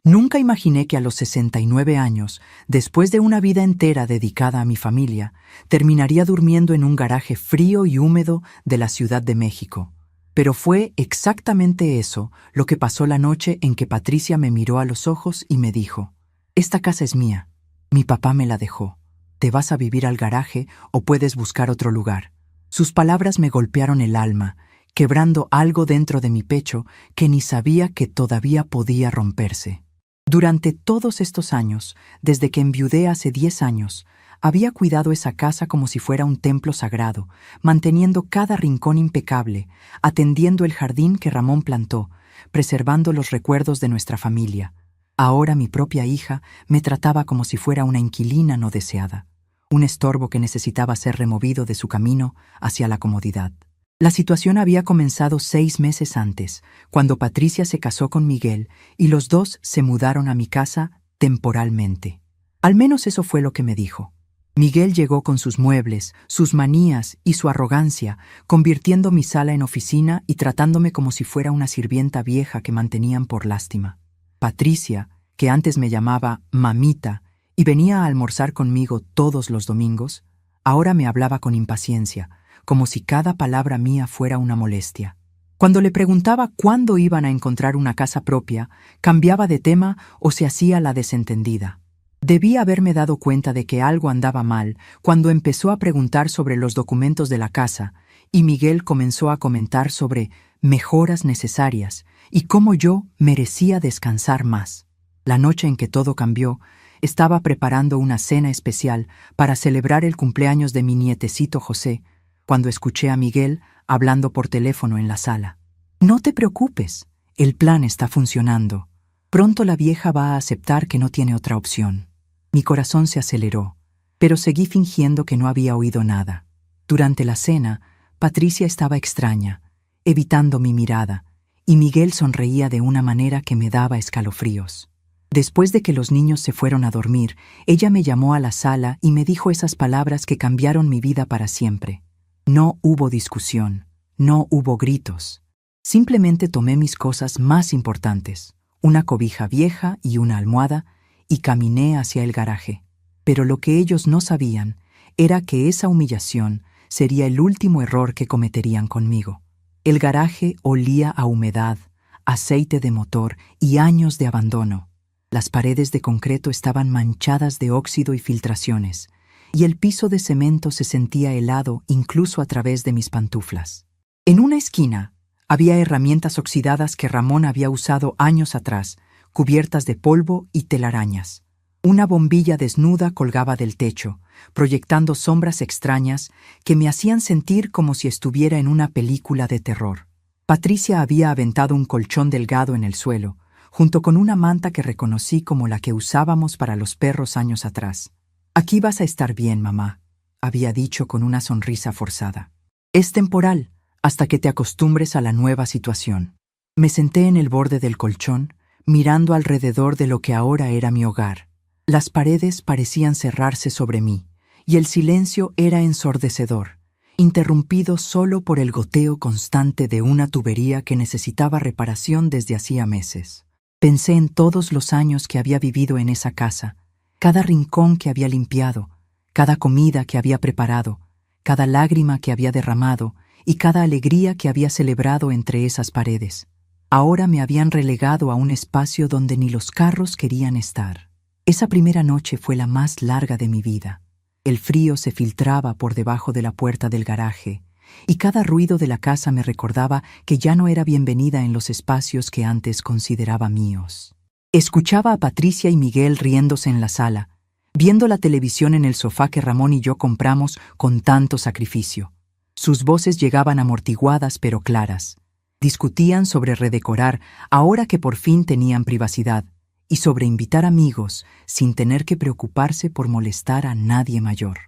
Nunca imaginé que a los 69 años, después de una vida entera dedicada a mi familia, terminaría durmiendo en un garaje frío y húmedo de la Ciudad de México. Pero fue exactamente eso lo que pasó la noche en que Patricia me miró a los ojos y me dijo: «Esta casa es mía. Mi papá me la dejó. Te vas a vivir al garaje o puedes buscar otro lugar». Sus palabras me golpearon el alma, quebrando algo dentro de mi pecho que ni sabía que todavía podía romperse. Durante todos estos años, desde que enviudé hace 10 años, había cuidado esa casa como si fuera un templo sagrado, manteniendo cada rincón impecable, atendiendo el jardín que Ramón plantó, preservando los recuerdos de nuestra familia. Ahora mi propia hija me trataba como si fuera una inquilina no deseada, un estorbo que necesitaba ser removido de su camino hacia la comodidad. La situación había comenzado 6 meses antes, cuando Patricia se casó con Miguel y los dos se mudaron a mi casa temporalmente. Al menos eso fue lo que me dijo. Miguel llegó con sus muebles, sus manías y su arrogancia, convirtiendo mi sala en oficina y tratándome como si fuera una sirvienta vieja que mantenían por lástima. Patricia, que antes me llamaba mamita y venía a almorzar conmigo todos los domingos, ahora me hablaba con impaciencia, como si cada palabra mía fuera una molestia. Cuando le preguntaba cuándo iban a encontrar una casa propia, cambiaba de tema o se hacía la desentendida. Debí haberme dado cuenta de que algo andaba mal cuando empezó a preguntar sobre los documentos de la casa y Miguel comenzó a comentar sobre mejoras necesarias y cómo yo merecía descansar más. La noche en que todo cambió, estaba preparando una cena especial para celebrar el cumpleaños de mi nietecito José, cuando escuché a Miguel hablando por teléfono en la sala. «No te preocupes, el plan está funcionando. Pronto la vieja va a aceptar que no tiene otra opción». Mi corazón se aceleró, pero seguí fingiendo que no había oído nada. Durante la cena, Patricia estaba extraña, evitando mi mirada, y Miguel sonreía de una manera que me daba escalofríos. Después de que los niños se fueron a dormir, ella me llamó a la sala y me dijo esas palabras que cambiaron mi vida para siempre. No hubo discusión, no hubo gritos. Simplemente tomé mis cosas más importantes, una cobija vieja y una almohada, y caminé hacia el garaje. Pero lo que ellos no sabían era que esa humillación sería el último error que cometerían conmigo. El garaje olía a humedad, aceite de motor y años de abandono. Las paredes de concreto estaban manchadas de óxido y filtraciones, y el piso de cemento se sentía helado incluso a través de mis pantuflas. En una esquina había herramientas oxidadas que Ramón había usado años atrás, cubiertas de polvo y telarañas. Una bombilla desnuda colgaba del techo, proyectando sombras extrañas que me hacían sentir como si estuviera en una película de terror. Patricia había aventado un colchón delgado en el suelo, junto con una manta que reconocí como la que usábamos para los perros años atrás. «Aquí vas a estar bien, mamá», había dicho con una sonrisa forzada. «Es temporal, hasta que te acostumbres a la nueva situación». Me senté en el borde del colchón, mirando alrededor de lo que ahora era mi hogar. Las paredes parecían cerrarse sobre mí, y el silencio era ensordecedor, interrumpido solo por el goteo constante de una tubería que necesitaba reparación desde hacía meses. Pensé en todos los años que había vivido en esa casa, cada rincón que había limpiado, cada comida que había preparado, cada lágrima que había derramado y cada alegría que había celebrado entre esas paredes. Ahora me habían relegado a un espacio donde ni los carros querían estar. Esa primera noche fue la más larga de mi vida. El frío se filtraba por debajo de la puerta del garaje, y cada ruido de la casa me recordaba que ya no era bienvenida en los espacios que antes consideraba míos. Escuchaba a Patricia y Miguel riéndose en la sala, viendo la televisión en el sofá que Ramón y yo compramos con tanto sacrificio. Sus voces llegaban amortiguadas pero claras. Discutían sobre redecorar ahora que por fin tenían privacidad y sobre invitar amigos sin tener que preocuparse por molestar a nadie mayor.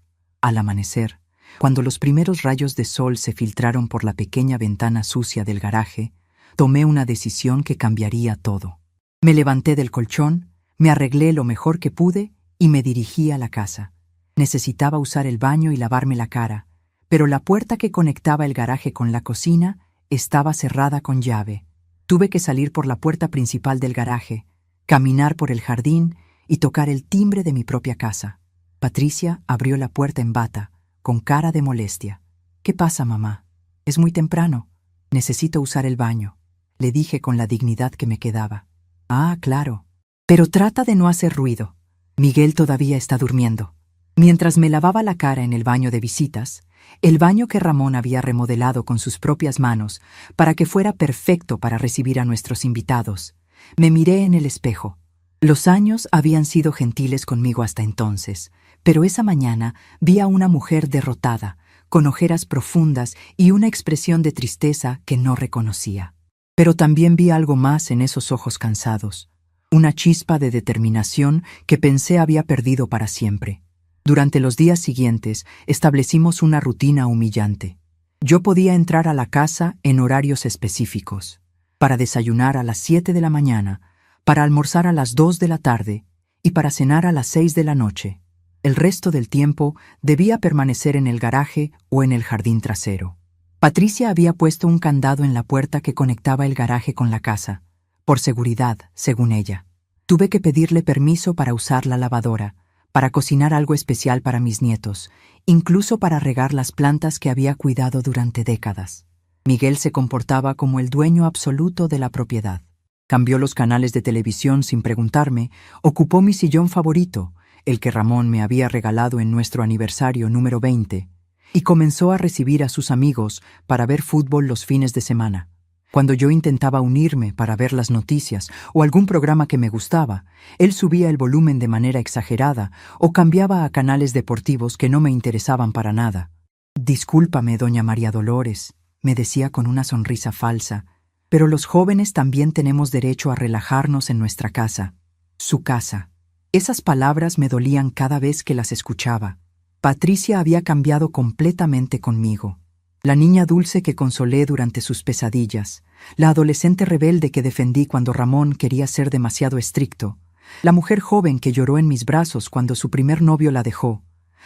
Al amanecer, cuando los primeros rayos de sol se filtraron por la pequeña ventana sucia del garaje, tomé una decisión que cambiaría todo. Me levanté del colchón, me arreglé lo mejor que pude y me dirigí a la casa. Necesitaba usar el baño y lavarme la cara, pero la puerta que conectaba el garaje con la cocina estaba cerrada con llave. Tuve que salir por la puerta principal del garaje, caminar por el jardín y tocar el timbre de mi propia casa. Patricia abrió la puerta en bata, con cara de molestia. «¿Qué pasa, mamá? Es muy temprano. Necesito usar el baño», le dije con la dignidad que me quedaba. «Ah, claro. Pero trata de no hacer ruido. Miguel todavía está durmiendo». Mientras me lavaba la cara en el baño de visitas, el baño que Ramón había remodelado con sus propias manos para que fuera perfecto para recibir a nuestros invitados, me miré en el espejo. Los años habían sido gentiles conmigo hasta entonces, pero esa mañana vi a una mujer derrotada, con ojeras profundas y una expresión de tristeza que no reconocía. Pero también vi algo más en esos ojos cansados, una chispa de determinación que pensé había perdido para siempre. Durante los días siguientes establecimos una rutina humillante. Yo podía entrar a la casa en horarios específicos, para desayunar a las 7 de la mañana, para almorzar a las 2 de la tarde y para cenar a las 6 de la noche. El resto del tiempo debía permanecer en el garaje o en el jardín trasero. Patricia había puesto un candado en la puerta que conectaba el garaje con la casa, por seguridad, según ella. Tuve que pedirle permiso para usar la lavadora, para cocinar algo especial para mis nietos, incluso para regar las plantas que había cuidado durante décadas. Miguel se comportaba como el dueño absoluto de la propiedad. Cambió los canales de televisión sin preguntarme, ocupó mi sillón favorito, el que Ramón me había regalado en nuestro aniversario número 20, y comenzó a recibir a sus amigos para ver fútbol los fines de semana. Cuando yo intentaba unirme para ver las noticias o algún programa que me gustaba, él subía el volumen de manera exagerada o cambiaba a canales deportivos que no me interesaban para nada. «Discúlpame, doña María Dolores», me decía con una sonrisa falsa, «pero los jóvenes también tenemos derecho a relajarnos en nuestra casa». Su casa. Esas palabras me dolían cada vez que las escuchaba. Patricia había cambiado completamente conmigo. La niña dulce que consolé durante sus pesadillas, la adolescente rebelde que defendí cuando Ramón quería ser demasiado estricto, la mujer joven que lloró en mis brazos cuando su primer novio la dejó,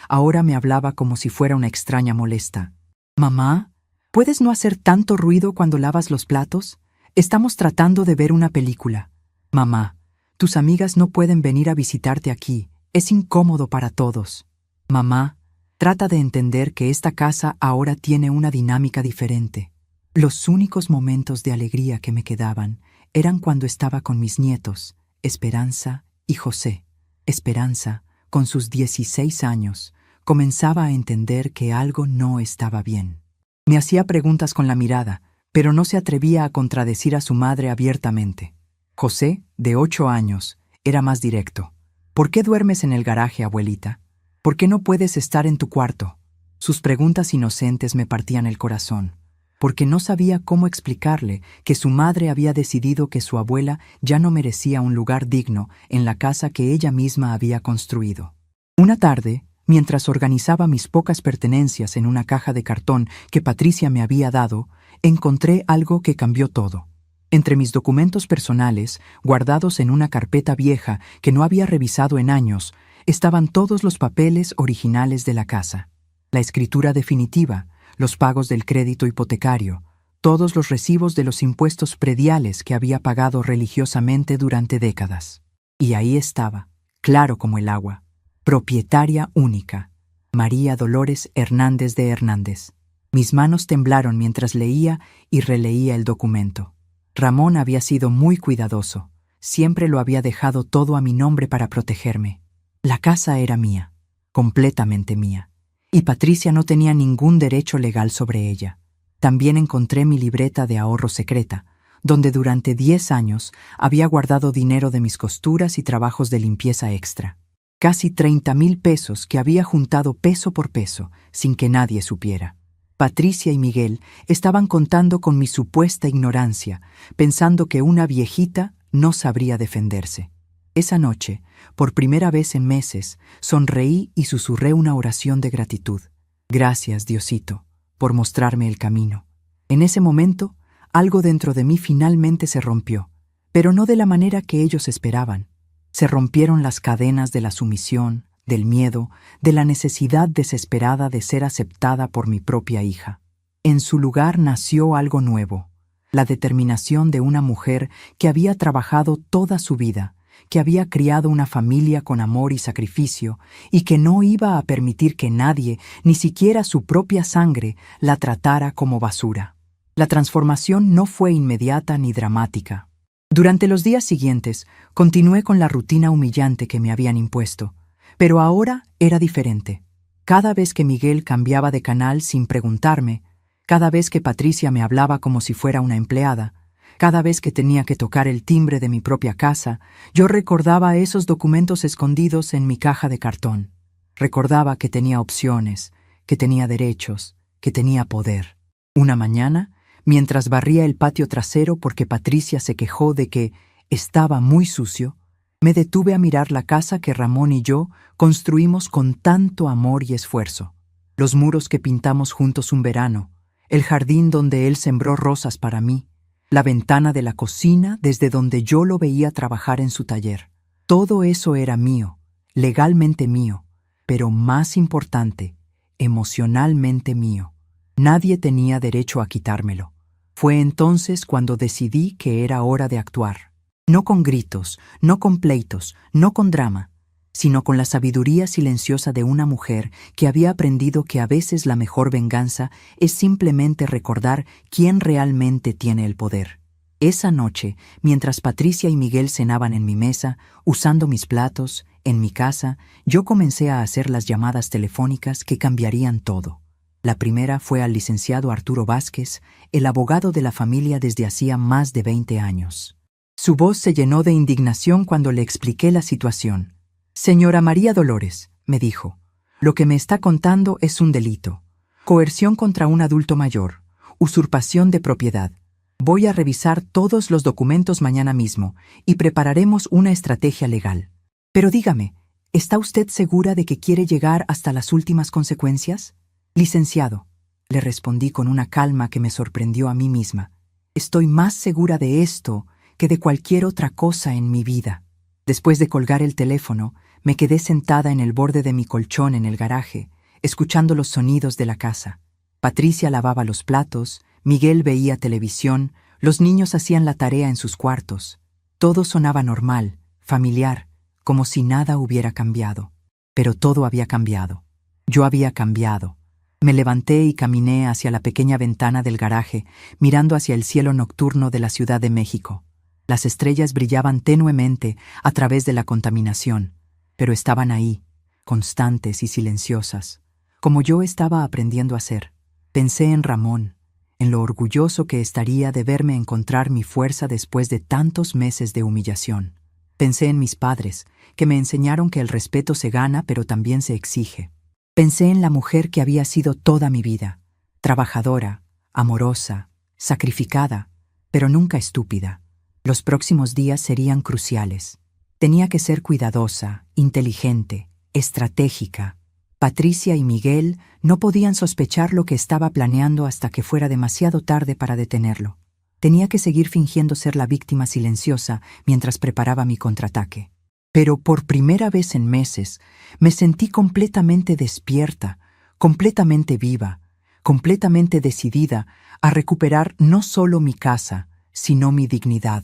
ahora me hablaba como si fuera una extraña molesta. «Mamá, ¿puedes no hacer tanto ruido cuando lavas los platos? Estamos tratando de ver una película». «Mamá, tus amigas no pueden venir a visitarte aquí, es incómodo para todos». «Mamá, trata de entender que esta casa ahora tiene una dinámica diferente». Los únicos momentos de alegría que me quedaban eran cuando estaba con mis nietos, Esperanza y José. Esperanza, con sus 16 años, comenzaba a entender que algo no estaba bien. Me hacía preguntas con la mirada, pero no se atrevía a contradecir a su madre abiertamente. José, de 8 años, era más directo. «¿Por qué duermes en el garaje, abuelita? ¿Por qué no puedes estar en tu cuarto?». Sus preguntas inocentes me partían el corazón, porque no sabía cómo explicarle que su madre había decidido que su abuela ya no merecía un lugar digno en la casa que ella misma había construido. Una tarde, mientras organizaba mis pocas pertenencias en una caja de cartón que Patricia me había dado, encontré algo que cambió todo. Entre mis documentos personales, guardados en una carpeta vieja que no había revisado en años, estaban todos los papeles originales de la casa. La escritura definitiva, los pagos del crédito hipotecario, todos los recibos de los impuestos prediales que había pagado religiosamente durante décadas. Y ahí estaba, claro como el agua, propietaria única, María Dolores Hernández de Hernández. Mis manos temblaron mientras leía y releía el documento. Ramón había sido muy cuidadoso, siempre lo había dejado todo a mi nombre para protegerme. La casa era mía, completamente mía, y Patricia no tenía ningún derecho legal sobre ella. También encontré mi libreta de ahorro secreta, donde durante 10 años había guardado dinero de mis costuras y trabajos de limpieza extra. Casi 30,000 pesos que había juntado peso por peso, sin que nadie supiera. Patricia y Miguel estaban contando con mi supuesta ignorancia, pensando que una viejita no sabría defenderse. Esa noche, por primera vez en meses, sonreí y susurré una oración de gratitud. «Gracias, Diosito, por mostrarme el camino». En ese momento, algo dentro de mí finalmente se rompió, pero no de la manera que ellos esperaban. Se rompieron las cadenas de la sumisión, del miedo, de la necesidad desesperada de ser aceptada por mi propia hija. En su lugar nació algo nuevo, la determinación de una mujer que había trabajado toda su vida, que había criado una familia con amor y sacrificio y que no iba a permitir que nadie, ni siquiera su propia sangre, la tratara como basura. La transformación no fue inmediata ni dramática. Durante los días siguientes, continué con la rutina humillante que me habían impuesto, pero ahora era diferente. Cada vez que Miguel cambiaba de canal sin preguntarme, cada vez que Patricia me hablaba como si fuera una empleada, cada vez que tenía que tocar el timbre de mi propia casa, yo recordaba esos documentos escondidos en mi caja de cartón. Recordaba que tenía opciones, que tenía derechos, que tenía poder. Una mañana, mientras barría el patio trasero porque Patricia se quejó de que estaba muy sucio, me detuve a mirar la casa que Ramón y yo construimos con tanto amor y esfuerzo. Los muros que pintamos juntos un verano, el jardín donde él sembró rosas para mí, la ventana de la cocina desde donde yo lo veía trabajar en su taller. Todo eso era mío, legalmente mío, pero más importante, emocionalmente mío. Nadie tenía derecho a quitármelo. Fue entonces cuando decidí que era hora de actuar. No con gritos, no con pleitos, no con drama, sino con la sabiduría silenciosa de una mujer que había aprendido que a veces la mejor venganza es simplemente recordar quién realmente tiene el poder. Esa noche, mientras Patricia y Miguel cenaban en mi mesa, usando mis platos, en mi casa, yo comencé a hacer las llamadas telefónicas que cambiarían todo. La primera fue al licenciado Arturo Vázquez, el abogado de la familia desde hacía más de 20 años. Su voz se llenó de indignación cuando le expliqué la situación. «Señora María Dolores», me dijo, «lo que me está contando es un delito. Coerción contra un adulto mayor, usurpación de propiedad. Voy a revisar todos los documentos mañana mismo y prepararemos una estrategia legal. Pero dígame, ¿está usted segura de que quiere llegar hasta las últimas consecuencias?» «Licenciado», le respondí con una calma que me sorprendió a mí misma, «estoy más segura de esto que de cualquier otra cosa en mi vida». Después de colgar el teléfono, me quedé sentada en el borde de mi colchón en el garaje, escuchando los sonidos de la casa. Patricia lavaba los platos, Miguel veía televisión, los niños hacían la tarea en sus cuartos. Todo sonaba normal, familiar, como si nada hubiera cambiado. Pero todo había cambiado. Yo había cambiado. Me levanté y caminé hacia la pequeña ventana del garaje, mirando hacia el cielo nocturno de la Ciudad de México. Las estrellas brillaban tenuemente a través de la contaminación, pero estaban ahí, constantes y silenciosas, como yo estaba aprendiendo a ser. Pensé en Ramón, en lo orgulloso que estaría de verme encontrar mi fuerza después de tantos meses de humillación. Pensé en mis padres, que me enseñaron que el respeto se gana pero también se exige. Pensé en la mujer que había sido toda mi vida, trabajadora, amorosa, sacrificada, pero nunca estúpida. Los próximos días serían cruciales. Tenía que ser cuidadosa, inteligente, estratégica. Patricia y Miguel no podían sospechar lo que estaba planeando hasta que fuera demasiado tarde para detenerlo. Tenía que seguir fingiendo ser la víctima silenciosa mientras preparaba mi contraataque. Pero por primera vez en meses me sentí completamente despierta, completamente viva, completamente decidida a recuperar no solo mi casa, sino mi dignidad.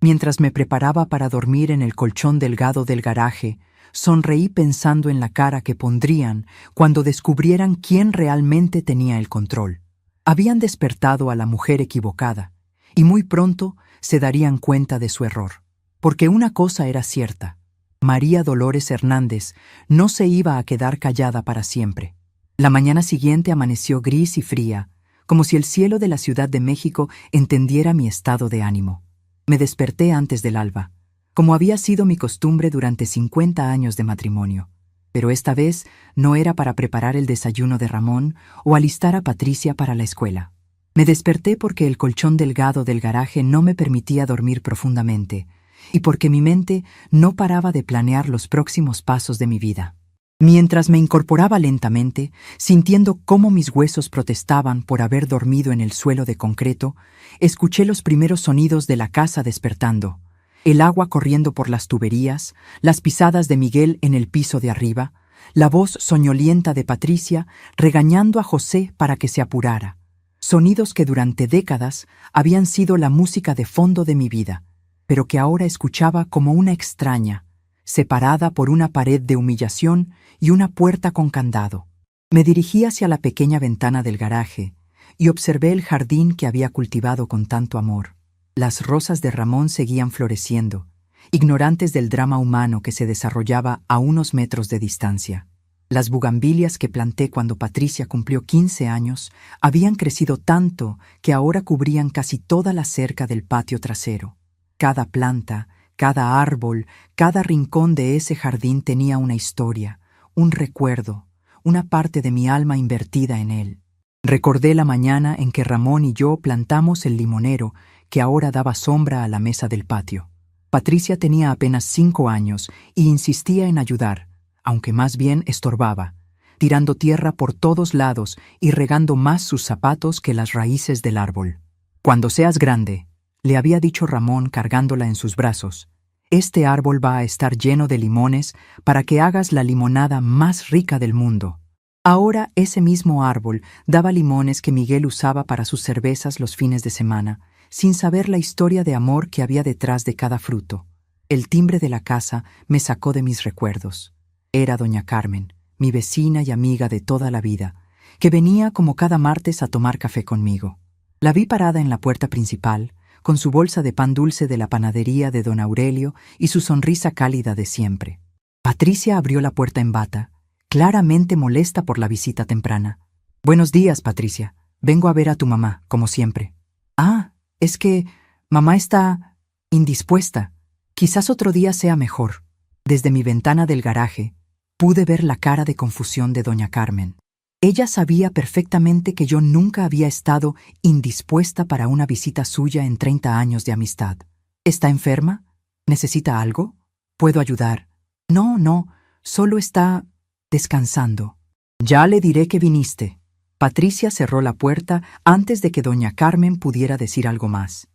Mientras me preparaba para dormir en el colchón delgado del garaje, sonreí pensando en la cara que pondrían cuando descubrieran quién realmente tenía el control. Habían despertado a la mujer equivocada, y muy pronto se darían cuenta de su error. Porque una cosa era cierta: María Dolores Hernández no se iba a quedar callada para siempre. La mañana siguiente amaneció gris y fría, como si el cielo de la Ciudad de México entendiera mi estado de ánimo. Me desperté antes del alba, como había sido mi costumbre durante 50 años de matrimonio. Pero esta vez no era para preparar el desayuno de Ramón o alistar a Patricia para la escuela. Me desperté porque el colchón delgado del garaje no me permitía dormir profundamente, y porque mi mente no paraba de planear los próximos pasos de mi vida. Mientras me incorporaba lentamente, sintiendo cómo mis huesos protestaban por haber dormido en el suelo de concreto, escuché los primeros sonidos de la casa despertando: el agua corriendo por las tuberías, las pisadas de Miguel en el piso de arriba, la voz soñolienta de Patricia regañando a José para que se apurara. Sonidos que durante décadas habían sido la música de fondo de mi vida, pero que ahora escuchaba como una extraña, separada por una pared de humillación y una puerta con candado. Me dirigí hacia la pequeña ventana del garaje y observé el jardín que había cultivado con tanto amor. Las rosas de Ramón seguían floreciendo, ignorantes del drama humano que se desarrollaba a unos metros de distancia. Las bugambilias que planté cuando Patricia cumplió 15 años habían crecido tanto que ahora cubrían casi toda la cerca del patio trasero. Cada planta, cada árbol, cada rincón de ese jardín tenía una historia, un recuerdo, una parte de mi alma invertida en él. Recordé la mañana en que Ramón y yo plantamos el limonero que ahora daba sombra a la mesa del patio. Patricia tenía apenas 5 años y insistía en ayudar, aunque más bien estorbaba, tirando tierra por todos lados y regando más sus zapatos que las raíces del árbol. «Cuando seas grande», le había dicho Ramón cargándola en sus brazos, «este árbol va a estar lleno de limones para que hagas la limonada más rica del mundo». Ahora ese mismo árbol daba limones que Miguel usaba para sus cervezas los fines de semana, sin saber la historia de amor que había detrás de cada fruto. El timbre de la casa me sacó de mis recuerdos. Era doña Carmen, mi vecina y amiga de toda la vida, que venía como cada martes a tomar café conmigo. La vi parada en la puerta principal, con su bolsa de pan dulce de la panadería de don Aurelio y su sonrisa cálida de siempre. Patricia abrió la puerta en bata, claramente molesta por la visita temprana. «Buenos días, Patricia. Vengo a ver a tu mamá, como siempre». «Ah, es que mamá está indispuesta. Quizás otro día sea mejor». Desde mi ventana del garaje, pude ver la cara de confusión de doña Carmen. Ella sabía perfectamente que yo nunca había estado indispuesta para una visita suya en 30 años de amistad. «¿Está enferma? ¿Necesita algo? ¿Puedo ayudar?» No, solo está descansando». «Ya le diré que viniste». Patricia cerró la puerta antes de que doña Carmen pudiera decir algo más.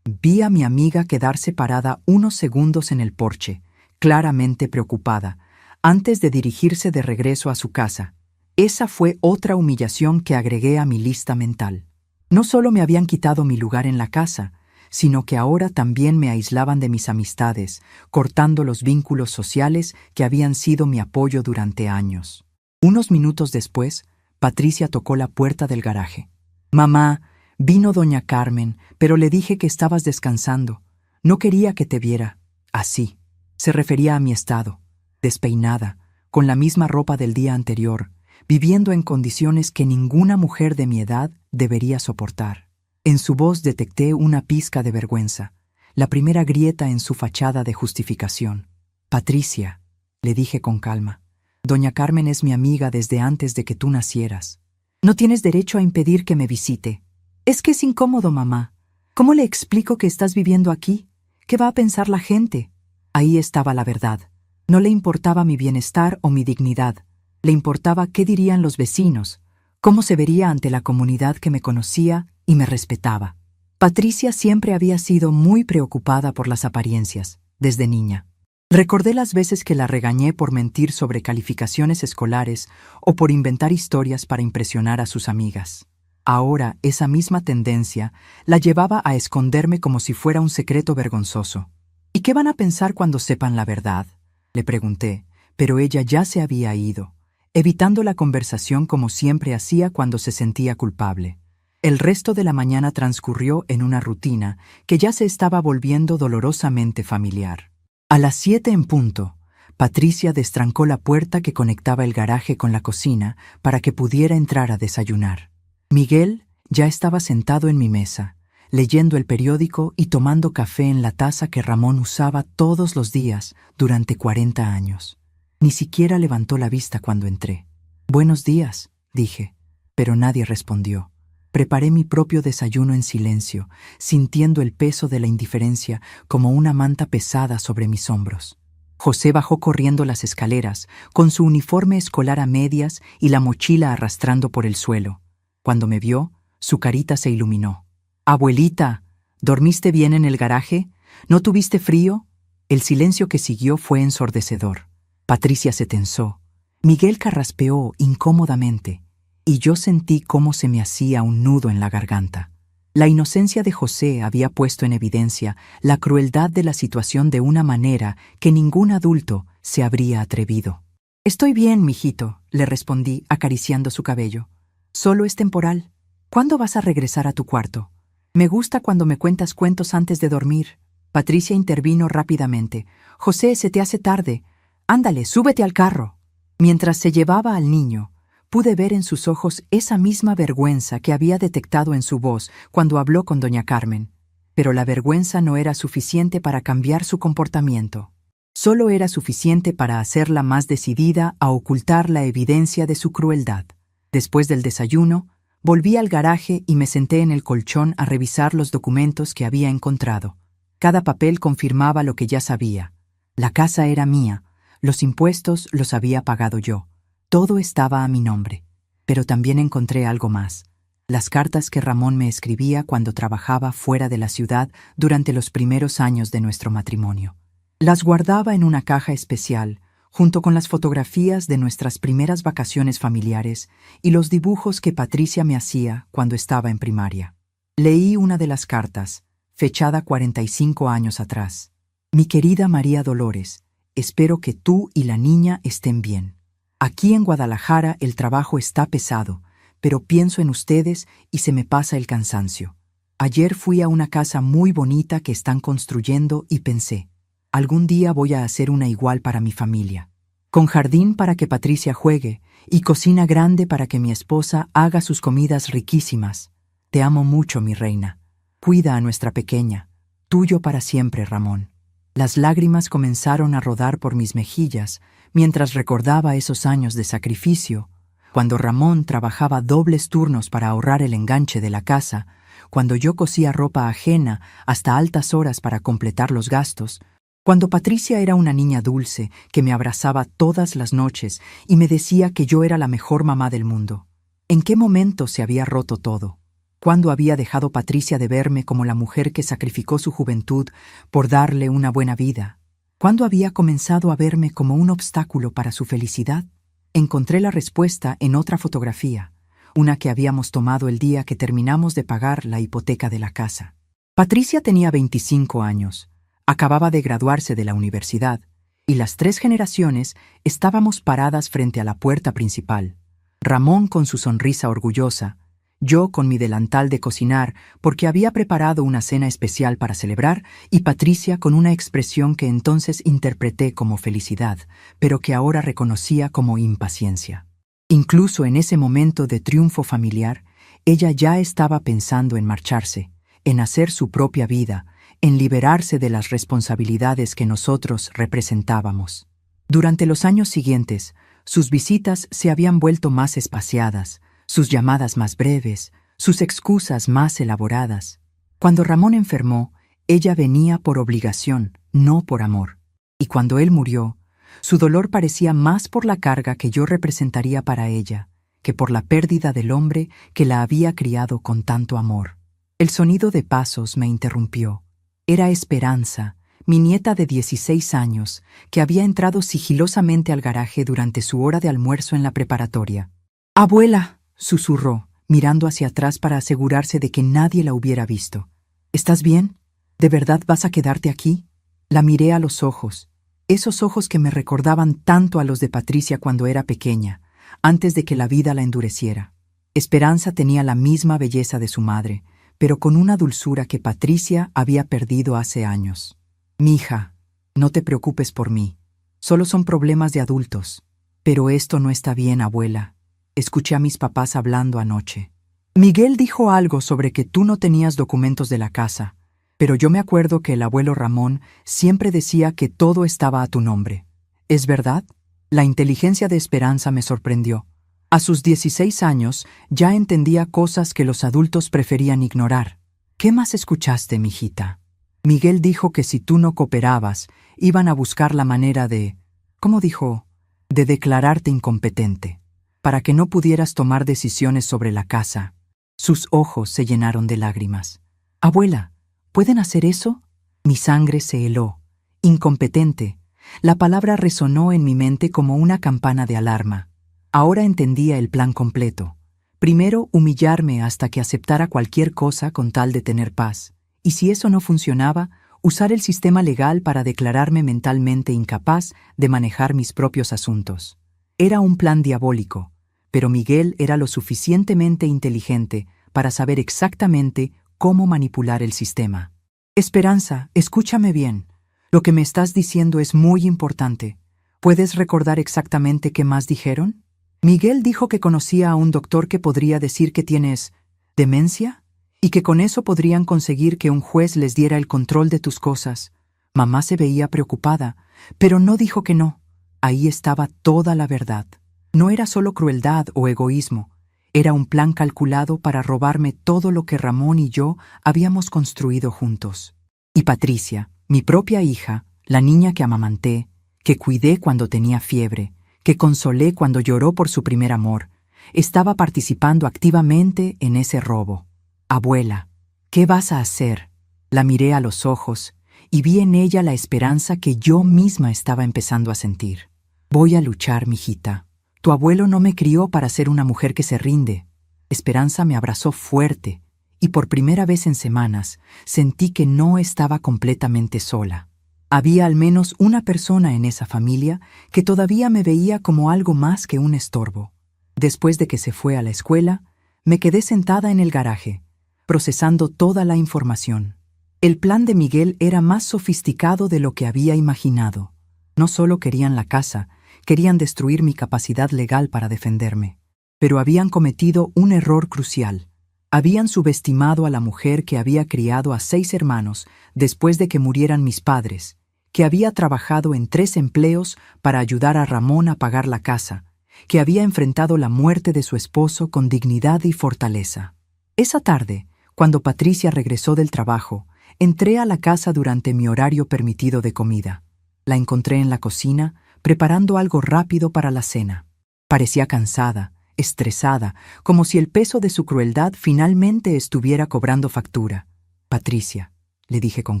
Vi a mi amiga quedarse parada unos segundos en el porche, claramente preocupada, antes de dirigirse de regreso a su casa. Esa fue otra humillación que agregué a mi lista mental. No solo me habían quitado mi lugar en la casa, sino que ahora también me aislaban de mis amistades, cortando los vínculos sociales que habían sido mi apoyo durante años. Unos minutos después, Patricia tocó la puerta del garaje. «Mamá, vino doña Carmen, pero le dije que estabas descansando. No quería que te viera así». Se refería a mi estado, despeinada, con la misma ropa del día anterior, viviendo en condiciones que ninguna mujer de mi edad debería soportar. En su voz detecté una pizca de vergüenza, la primera grieta en su fachada de justificación. «Patricia», le dije con calma, «doña Carmen es mi amiga desde antes de que tú nacieras. No tienes derecho a impedir que me visite». «Es que es incómodo, mamá. ¿Cómo le explico que estás viviendo aquí? ¿Qué va a pensar la gente?» Ahí estaba la verdad. No le importaba mi bienestar o mi dignidad. Le importaba qué dirían los vecinos, cómo se vería ante la comunidad que me conocía y me respetaba. Patricia siempre había sido muy preocupada por las apariencias, desde niña. Recordé las veces que la regañé por mentir sobre calificaciones escolares o por inventar historias para impresionar a sus amigas. Ahora esa misma tendencia la llevaba a esconderme como si fuera un secreto vergonzoso. «¿Y qué van a pensar cuando sepan la verdad?», le pregunté, pero ella ya se había ido, evitando la conversación como siempre hacía cuando se sentía culpable. El resto de la mañana transcurrió en una rutina que ya se estaba volviendo dolorosamente familiar. A las 7 en punto, Patricia destrancó la puerta que conectaba el garaje con la cocina para que pudiera entrar a desayunar. Miguel ya estaba sentado en mi mesa, leyendo el periódico y tomando café en la taza que Ramón usaba todos los días durante 40 años. Ni siquiera levantó la vista cuando entré. «Buenos días», dije, pero nadie respondió. Preparé mi propio desayuno en silencio, sintiendo el peso de la indiferencia como una manta pesada sobre mis hombros. José bajó corriendo las escaleras, con su uniforme escolar a medias y la mochila arrastrando por el suelo. Cuando me vio, su carita se iluminó. «Abuelita, ¿dormiste bien en el garaje? ¿No tuviste frío?» El silencio que siguió fue ensordecedor. Patricia se tensó. Miguel carraspeó incómodamente, y yo sentí cómo se me hacía un nudo en la garganta. La inocencia de José había puesto en evidencia la crueldad de la situación de una manera que ningún adulto se habría atrevido. «Estoy bien, mijito», le respondí, acariciando su cabello. «Solo es temporal. ¿Cuándo vas a regresar a tu cuarto? Me gusta cuando me cuentas cuentos antes de dormir». Patricia intervino rápidamente. «José, se te hace tarde. Ándale, súbete al carro». Mientras se llevaba al niño, pude ver en sus ojos esa misma vergüenza que había detectado en su voz cuando habló con doña Carmen. Pero la vergüenza no era suficiente para cambiar su comportamiento. Solo era suficiente para hacerla más decidida a ocultar la evidencia de su crueldad. Después del desayuno, volví al garaje y me senté en el colchón a revisar los documentos que había encontrado. Cada papel confirmaba lo que ya sabía. La casa era mía, los impuestos los había pagado yo. Todo estaba a mi nombre. Pero también encontré algo más. Las cartas que Ramón me escribía cuando trabajaba fuera de la ciudad durante los primeros años de nuestro matrimonio. Las guardaba en una caja especial, junto con las fotografías de nuestras primeras vacaciones familiares y los dibujos que Patricia me hacía cuando estaba en primaria. Leí una de las cartas, fechada 45 años atrás. «Mi querida María Dolores, espero que tú y la niña estén bien. Aquí en Guadalajara el trabajo está pesado, pero pienso en ustedes y se me pasa el cansancio. Ayer fui a una casa muy bonita que están construyendo y pensé, algún día voy a hacer una igual para mi familia. Con jardín para que Patricia juegue y cocina grande para que mi esposa haga sus comidas riquísimas. Te amo mucho, mi reina. Cuida a nuestra pequeña. Tuyo para siempre, Ramón». Las lágrimas comenzaron a rodar por mis mejillas mientras recordaba esos años de sacrificio, cuando Ramón trabajaba dobles turnos para ahorrar el enganche de la casa, cuando yo cosía ropa ajena hasta altas horas para completar los gastos, cuando Patricia era una niña dulce que me abrazaba todas las noches y me decía que yo era la mejor mamá del mundo. ¿En qué momento se había roto todo? ¿Cuándo había dejado Patricia de verme como la mujer que sacrificó su juventud por darle una buena vida? ¿Cuándo había comenzado a verme como un obstáculo para su felicidad? Encontré la respuesta en otra fotografía, una que habíamos tomado el día que terminamos de pagar la hipoteca de la casa. Patricia tenía 25 años, acababa de graduarse de la universidad, y las 3 generaciones estábamos paradas frente a la puerta principal. Ramón con su sonrisa orgullosa, yo con mi delantal de cocinar porque había preparado una cena especial para celebrar, y Patricia con una expresión que entonces interpreté como felicidad, pero que ahora reconocía como impaciencia. Incluso en ese momento de triunfo familiar, ella ya estaba pensando en marcharse, en hacer su propia vida, en liberarse de las responsabilidades que nosotros representábamos. Durante los años siguientes, sus visitas se habían vuelto más espaciadas, sus llamadas más breves, sus excusas más elaboradas. Cuando Ramón enfermó, ella venía por obligación, no por amor. Y cuando él murió, su dolor parecía más por la carga que yo representaría para ella, que por la pérdida del hombre que la había criado con tanto amor. El sonido de pasos me interrumpió. Era Esperanza, mi nieta de 16 años, que había entrado sigilosamente al garaje durante su hora de almuerzo en la preparatoria. «Abuela», susurró, mirando hacia atrás para asegurarse de que nadie la hubiera visto. «¿Estás bien? ¿De verdad vas a quedarte aquí?» La miré a los ojos, esos ojos que me recordaban tanto a los de Patricia cuando era pequeña, antes de que la vida la endureciera. Esperanza tenía la misma belleza de su madre, pero con una dulzura que Patricia había perdido hace años. «Mija, no te preocupes por mí. Solo son problemas de adultos. Pero esto no está bien, abuela. Escuché a mis papás hablando anoche. Miguel dijo algo sobre que tú no tenías documentos de la casa, pero yo me acuerdo que el abuelo Ramón siempre decía que todo estaba a tu nombre. ¿Es verdad?» La inteligencia de Esperanza me sorprendió. A sus 16 años ya entendía cosas que los adultos preferían ignorar. «¿Qué más escuchaste, mijita?» «Miguel dijo que si tú no cooperabas, iban a buscar la manera de, ¿cómo dijo?, de declararte incompetente, para que no pudieras tomar decisiones sobre la casa». Sus ojos se llenaron de lágrimas. «Abuela, ¿pueden hacer eso?» Mi sangre se heló. Incompetente. La palabra resonó en mi mente como una campana de alarma. Ahora entendía el plan completo. Primero, humillarme hasta que aceptara cualquier cosa con tal de tener paz. Y si eso no funcionaba, usar el sistema legal para declararme mentalmente incapaz de manejar mis propios asuntos. Era un plan diabólico, pero Miguel era lo suficientemente inteligente para saber exactamente cómo manipular el sistema. Esperanza, escúchame bien. Lo que me estás diciendo es muy importante. ¿Puedes recordar exactamente qué más dijeron? Miguel dijo que conocía a un doctor que podría decir que tienes demencia y que con eso podrían conseguir que un juez les diera el control de tus cosas. Mamá se veía preocupada, pero no dijo que no. Ahí estaba toda la verdad. No era solo crueldad o egoísmo. Era un plan calculado para robarme todo lo que Ramón y yo habíamos construido juntos. Y Patricia, mi propia hija, la niña que amamanté, que cuidé cuando tenía fiebre, que consolé cuando lloró por su primer amor, estaba participando activamente en ese robo. Abuela, ¿qué vas a hacer? La miré a los ojos y vi en ella la esperanza que yo misma estaba empezando a sentir. Voy a luchar, mijita. Tu abuelo no me crió para ser una mujer que se rinde. Esperanza me abrazó fuerte y por primera vez en semanas sentí que no estaba completamente sola. Había al menos una persona en esa familia que todavía me veía como algo más que un estorbo. Después de que se fue a la escuela, me quedé sentada en el garaje, procesando toda la información. El plan de Miguel era más sofisticado de lo que había imaginado. No solo querían la casa, querían destruir mi capacidad legal para defenderme. Pero habían cometido un error crucial. Habían subestimado a la mujer que había criado a 6 hermanos después de que murieran mis padres, que había trabajado en 3 empleos para ayudar a Ramón a pagar la casa, que había enfrentado la muerte de su esposo con dignidad y fortaleza. Esa tarde, cuando Patricia regresó del trabajo, entré a la casa durante mi horario permitido de comida. La encontré en la cocina, preparando algo rápido para la cena. Parecía cansada, estresada, como si el peso de su crueldad finalmente estuviera cobrando factura. Patricia, le dije con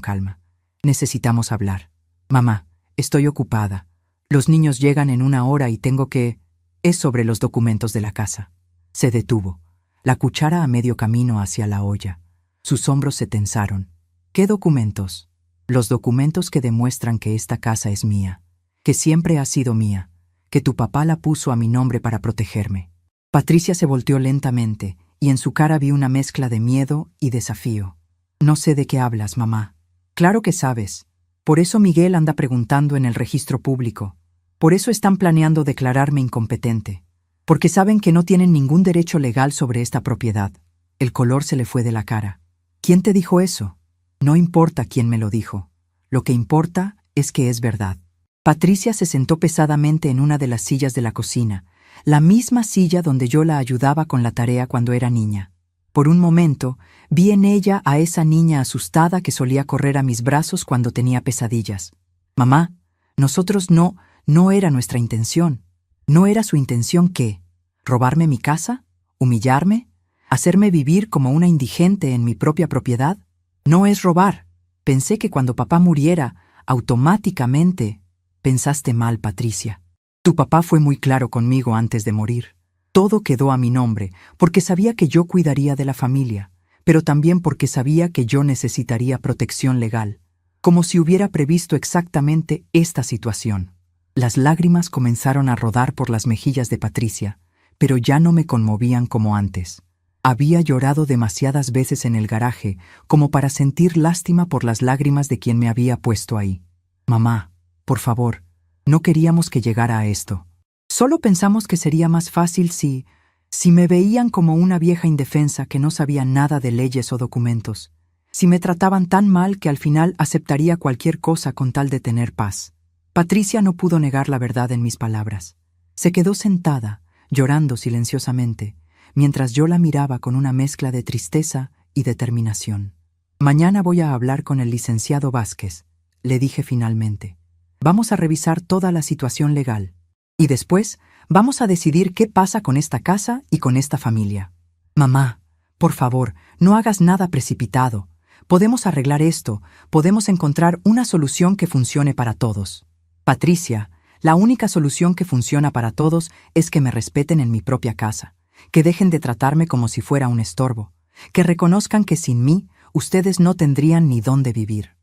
calma, necesitamos hablar. Mamá, estoy ocupada. Los niños llegan en 1 hora y tengo que... Es sobre los documentos de la casa. Se detuvo, la cuchara a medio camino hacia la olla. Sus hombros se tensaron. ¿Qué documentos? Los documentos que demuestran que esta casa es mía, que siempre ha sido mía, que tu papá la puso a mi nombre para protegerme. Patricia se volteó lentamente y en su cara vi una mezcla de miedo y desafío. No sé de qué hablas, mamá. Claro que sabes. Por eso Miguel anda preguntando en el registro público. Por eso están planeando declararme incompetente. Porque saben que no tienen ningún derecho legal sobre esta propiedad. El color se le fue de la cara. ¿Quién te dijo eso? No importa quién me lo dijo. Lo que importa es que es verdad. Patricia se sentó pesadamente en una de las sillas de la cocina, la misma silla donde yo la ayudaba con la tarea cuando era niña. Por un momento, vi en ella a esa niña asustada que solía correr a mis brazos cuando tenía pesadillas. Mamá, nosotros no era nuestra intención. ¿No era su intención qué? ¿Robarme mi casa? ¿Humillarme? ¿Hacerme vivir como una indigente en mi propia propiedad? No es robar. Pensé que cuando papá muriera, automáticamente... Pensaste mal, Patricia. Tu papá fue muy claro conmigo antes de morir. Todo quedó a mi nombre, porque sabía que yo cuidaría de la familia, pero también porque sabía que yo necesitaría protección legal, como si hubiera previsto exactamente esta situación. Las lágrimas comenzaron a rodar por las mejillas de Patricia, pero ya no me conmovían como antes. Había llorado demasiadas veces en el garaje como para sentir lástima por las lágrimas de quien me había puesto ahí. Mamá, por favor, no queríamos que llegara a esto. Solo pensamos que sería más fácil si me veían como una vieja indefensa que no sabía nada de leyes o documentos. Si me trataban tan mal que al final aceptaría cualquier cosa con tal de tener paz. Patricia no pudo negar la verdad en mis palabras. Se quedó sentada, llorando silenciosamente, mientras yo la miraba con una mezcla de tristeza y determinación. Mañana voy a hablar con el licenciado Vázquez, le dije finalmente. Vamos a revisar toda la situación legal. Y después vamos a decidir qué pasa con esta casa y con esta familia. Mamá, por favor, no hagas nada precipitado. Podemos arreglar esto, podemos encontrar una solución que funcione para todos. Patricia, la única solución que funciona para todos es que me respeten en mi propia casa, que dejen de tratarme como si fuera un estorbo, que reconozcan que sin mí ustedes no tendrían ni dónde vivir.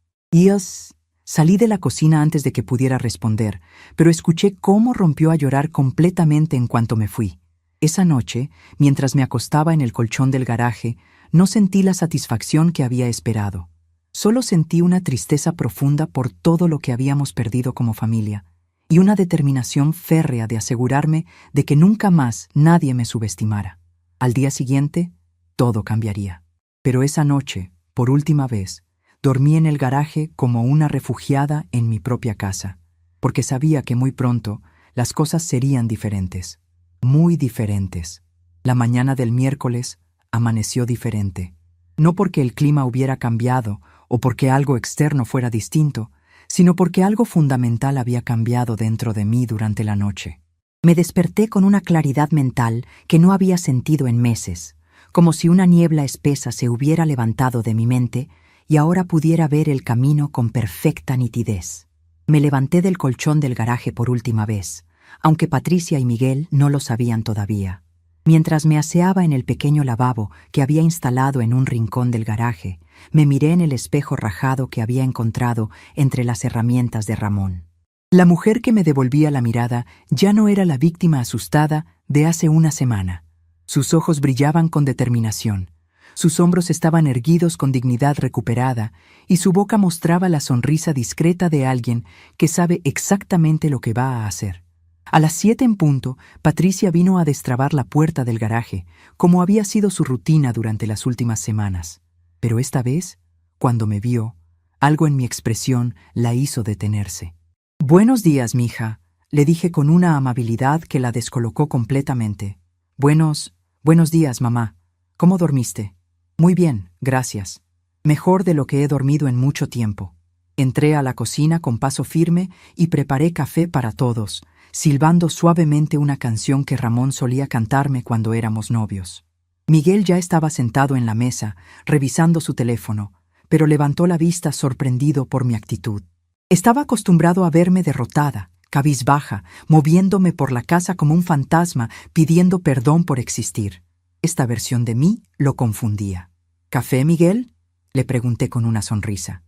Salí de la cocina antes de que pudiera responder, pero escuché cómo rompió a llorar completamente en cuanto me fui. Esa noche, mientras me acostaba en el colchón del garaje, no sentí la satisfacción que había esperado. Solo sentí una tristeza profunda por todo lo que habíamos perdido como familia, y una determinación férrea de asegurarme de que nunca más nadie me subestimara. Al día siguiente, todo cambiaría. Pero esa noche, por última vez, dormí en el garaje como una refugiada en mi propia casa, porque sabía que muy pronto las cosas serían diferentes, muy diferentes. La mañana del miércoles amaneció diferente, no porque el clima hubiera cambiado o porque algo externo fuera distinto, sino porque algo fundamental había cambiado dentro de mí durante la noche. Me desperté con una claridad mental que no había sentido en meses, como si una niebla espesa se hubiera levantado de mi mente y ahora pudiera ver el camino con perfecta nitidez. Me levanté del colchón del garaje por última vez, aunque Patricia y Miguel no lo sabían todavía. Mientras me aseaba en el pequeño lavabo que había instalado en un rincón del garaje, me miré en el espejo rajado que había encontrado entre las herramientas de Ramón. La mujer que me devolvía la mirada ya no era la víctima asustada de hace una semana. Sus ojos brillaban con determinación. Sus hombros estaban erguidos con dignidad recuperada y su boca mostraba la sonrisa discreta de alguien que sabe exactamente lo que va a hacer. A las 7 en punto, Patricia vino a destrabar la puerta del garaje, como había sido su rutina durante las últimas semanas. Pero esta vez, cuando me vio, algo en mi expresión la hizo detenerse. «Buenos días, mija», le dije con una amabilidad que la descolocó completamente. Buenos días, mamá. ¿Cómo dormiste?» «Muy bien, gracias. Mejor de lo que he dormido en mucho tiempo». Entré a la cocina con paso firme y preparé café para todos, silbando suavemente una canción que Ramón solía cantarme cuando éramos novios. Miguel ya estaba sentado en la mesa, revisando su teléfono, pero levantó la vista sorprendido por mi actitud. Estaba acostumbrado a verme derrotada, cabizbaja, moviéndome por la casa como un fantasma, pidiendo perdón por existir. Esta versión de mí lo confundía. «¿Café, Miguel?», le pregunté con una sonrisa.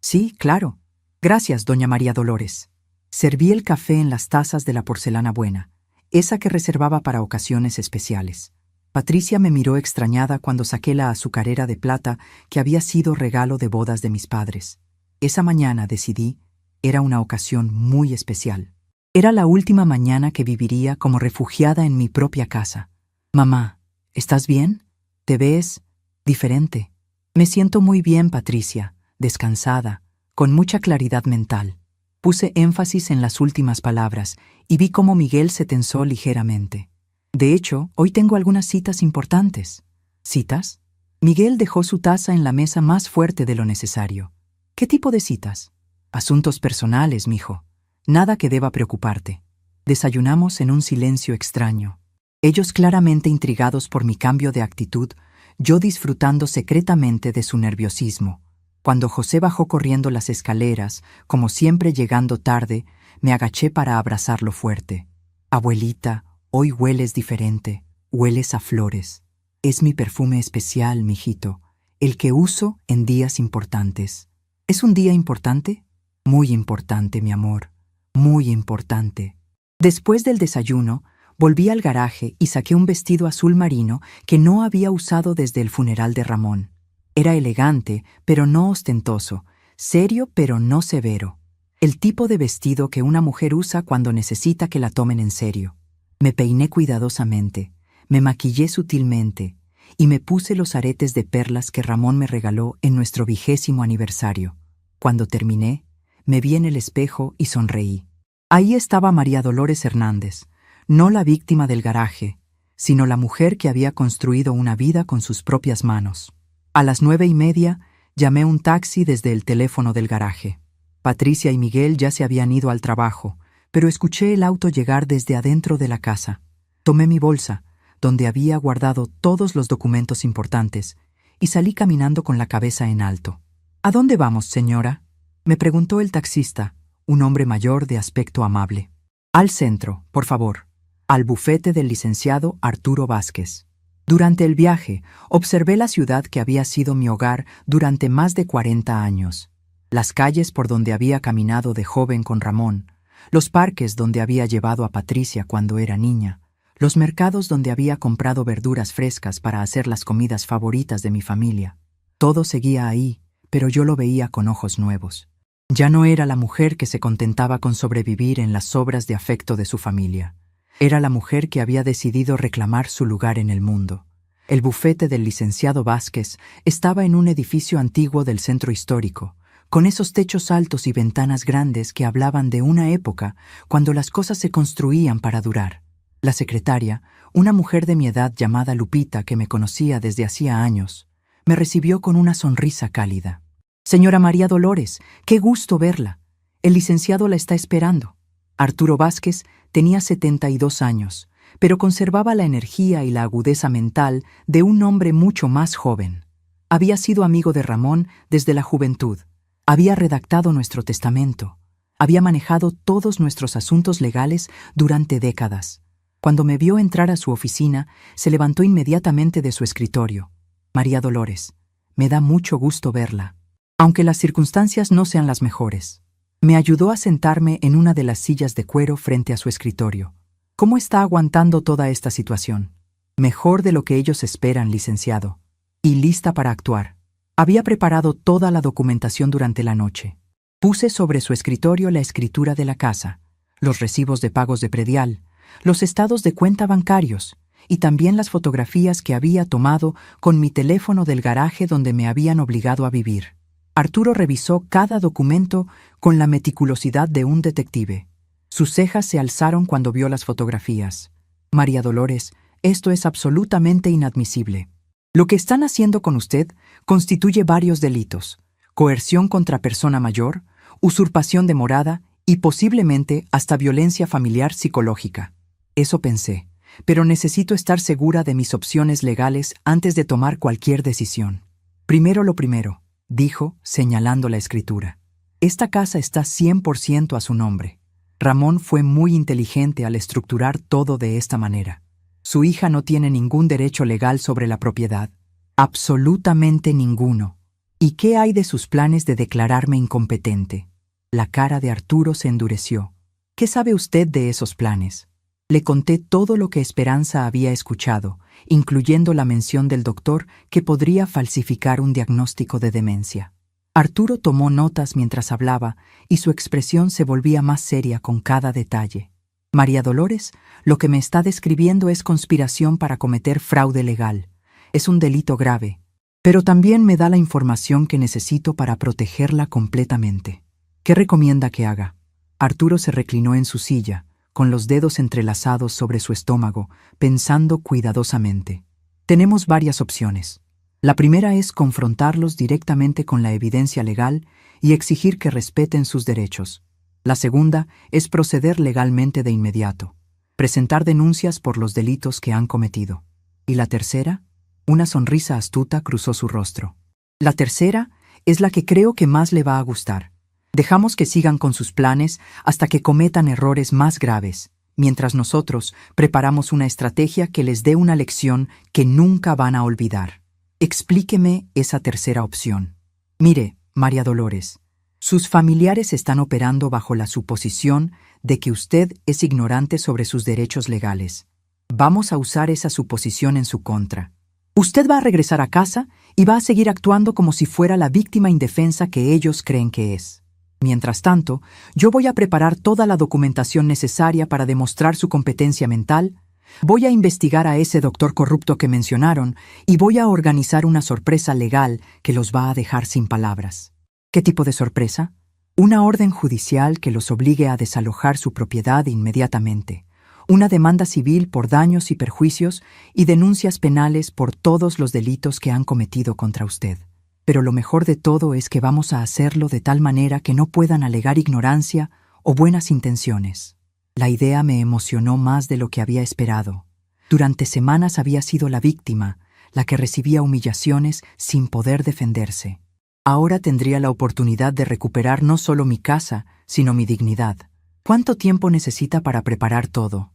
Sí, claro. Gracias, doña María Dolores». Serví el café en las tazas de la porcelana buena, esa que reservaba para ocasiones especiales. Patricia me miró extrañada cuando saqué la azucarera de plata que había sido regalo de bodas de mis padres. Esa mañana decidí, era una ocasión muy especial. Era la última mañana que viviría como refugiada en mi propia casa. «Mamá, ¿estás bien? Te ves diferente». «Me siento muy bien, Patricia, descansada, con mucha claridad mental». Puse énfasis en las últimas palabras y vi cómo Miguel se tensó ligeramente. «De hecho, hoy tengo algunas citas importantes». «¿Citas?». Miguel dejó su taza en la mesa más fuerte de lo necesario. «¿Qué tipo de citas?». «Asuntos personales, mijo. Nada que deba preocuparte». Desayunamos en un silencio extraño. Ellos claramente intrigados por mi cambio de actitud, yo disfrutando secretamente de su nerviosismo. Cuando José bajó corriendo las escaleras, como siempre llegando tarde, me agaché para abrazarlo fuerte. «Abuelita, hoy hueles diferente, hueles a flores. Es mi perfume especial, mijito, el que uso en días importantes». «¿Es un día importante?». «Muy importante, mi amor, muy importante». Después del desayuno, volví al garaje y saqué un vestido azul marino que no había usado desde el funeral de Ramón. Era elegante, pero no ostentoso, serio, pero no severo. El tipo de vestido que una mujer usa cuando necesita que la tomen en serio. Me peiné cuidadosamente, me maquillé sutilmente y me puse los aretes de perlas que Ramón me regaló en nuestro 20º aniversario. Cuando terminé, me vi en el espejo y sonreí. Ahí estaba María Dolores Hernández, no la víctima del garaje, sino la mujer que había construido una vida con sus propias manos. A las 9:30 llamé un taxi desde el teléfono del garaje. Patricia y Miguel ya se habían ido al trabajo, pero escuché el auto llegar desde adentro de la casa. Tomé mi bolsa, donde había guardado todos los documentos importantes, y salí caminando con la cabeza en alto. «¿A dónde vamos, señora?», me preguntó el taxista, un hombre mayor de aspecto amable. «Al centro, por favor». al bufete del licenciado Arturo Vázquez. Durante el viaje, observé la ciudad que había sido mi hogar durante más de 40 años, las calles por donde había caminado de joven con Ramón, los parques donde había llevado a Patricia cuando era niña, los mercados donde había comprado verduras frescas para hacer las comidas favoritas de mi familia. Todo seguía ahí, pero yo lo veía con ojos nuevos. Ya no era la mujer que se contentaba con sobrevivir en las sobras de afecto de su familia. Era la mujer que había decidido reclamar su lugar en el mundo. El bufete del licenciado Vázquez estaba en un edificio antiguo del centro histórico, con esos techos altos y ventanas grandes que hablaban de una época cuando las cosas se construían para durar. La secretaria, una mujer de mi edad llamada Lupita que me conocía desde hacía años, me recibió con una sonrisa cálida. «Señora María Dolores, qué gusto verla. El licenciado la está esperando». Arturo Vázquez tenía 72 años, pero conservaba la energía y la agudeza mental de un hombre mucho más joven. Había sido amigo de Ramón desde la juventud. Había redactado nuestro testamento. Había manejado todos nuestros asuntos legales durante décadas. Cuando me vio entrar a su oficina, se levantó inmediatamente de su escritorio. «María Dolores, me da mucho gusto verla, aunque las circunstancias no sean las mejores». Me ayudó a sentarme en una de las sillas de cuero frente a su escritorio. «¿Cómo está aguantando toda esta situación?» «Mejor de lo que ellos esperan, licenciado. Y lista para actuar». Había preparado toda la documentación durante la noche. Puse sobre su escritorio la escritura de la casa, los recibos de pagos de predial, los estados de cuenta bancarios y también las fotografías que había tomado con mi teléfono del garaje donde me habían obligado a vivir. Arturo revisó cada documento con la meticulosidad de un detective. Sus cejas se alzaron cuando vio las fotografías. «María Dolores, esto es absolutamente inadmisible. Lo que están haciendo con usted constituye varios delitos: coerción contra persona mayor, usurpación de morada y posiblemente hasta violencia familiar psicológica». Eso pensé, pero necesito estar segura de mis opciones legales antes de tomar cualquier decisión. «Primero lo primero», dijo, señalando la escritura. «Esta casa está 100% a su nombre. Ramón fue muy inteligente al estructurar todo de esta manera. Su hija no tiene ningún derecho legal sobre la propiedad. Absolutamente ninguno. ¿Y qué hay de sus planes de declararme incompetente?» La cara de Arturo se endureció. «¿Qué sabe usted de esos planes?» Le conté todo lo que Esperanza había escuchado, incluyendo la mención del doctor que podría falsificar un diagnóstico de demencia. Arturo tomó notas mientras hablaba y su expresión se volvía más seria con cada detalle. «María Dolores, lo que me está describiendo es conspiración para cometer fraude legal. Es un delito grave, pero también me da la información que necesito para protegerla completamente. ¿Qué recomienda que haga?» Arturo se reclinó en su silla, con los dedos entrelazados sobre su estómago, pensando cuidadosamente. «Tenemos varias opciones. La primera es confrontarlos directamente con la evidencia legal y exigir que respeten sus derechos. La segunda es proceder legalmente de inmediato, presentar denuncias por los delitos que han cometido. ¿Y la tercera?». Una sonrisa astuta cruzó su rostro. «La tercera es la que creo que más le va a gustar. Dejamos que sigan con sus planes hasta que cometan errores más graves, mientras nosotros preparamos una estrategia que les dé una lección que nunca van a olvidar. Explíqueme esa tercera opción». «Mire, María Dolores, sus familiares están operando bajo la suposición de que usted es ignorante sobre sus derechos legales. Vamos a usar esa suposición en su contra. Usted va a regresar a casa y va a seguir actuando como si fuera la víctima indefensa que ellos creen que es. Mientras tanto, yo voy a preparar toda la documentación necesaria para demostrar su competencia mental, voy a investigar a ese doctor corrupto que mencionaron y voy a organizar una sorpresa legal que los va a dejar sin palabras». «¿Qué tipo de sorpresa?» «Una orden judicial que los obligue a desalojar su propiedad inmediatamente, una demanda civil por daños y perjuicios y denuncias penales por todos los delitos que han cometido contra usted. Pero lo mejor de todo es que vamos a hacerlo de tal manera que no puedan alegar ignorancia o buenas intenciones». La idea me emocionó más de lo que había esperado. Durante semanas había sido la víctima, la que recibía humillaciones sin poder defenderse. Ahora tendría la oportunidad de recuperar no solo mi casa, sino mi dignidad. «¿Cuánto tiempo necesita para preparar todo?»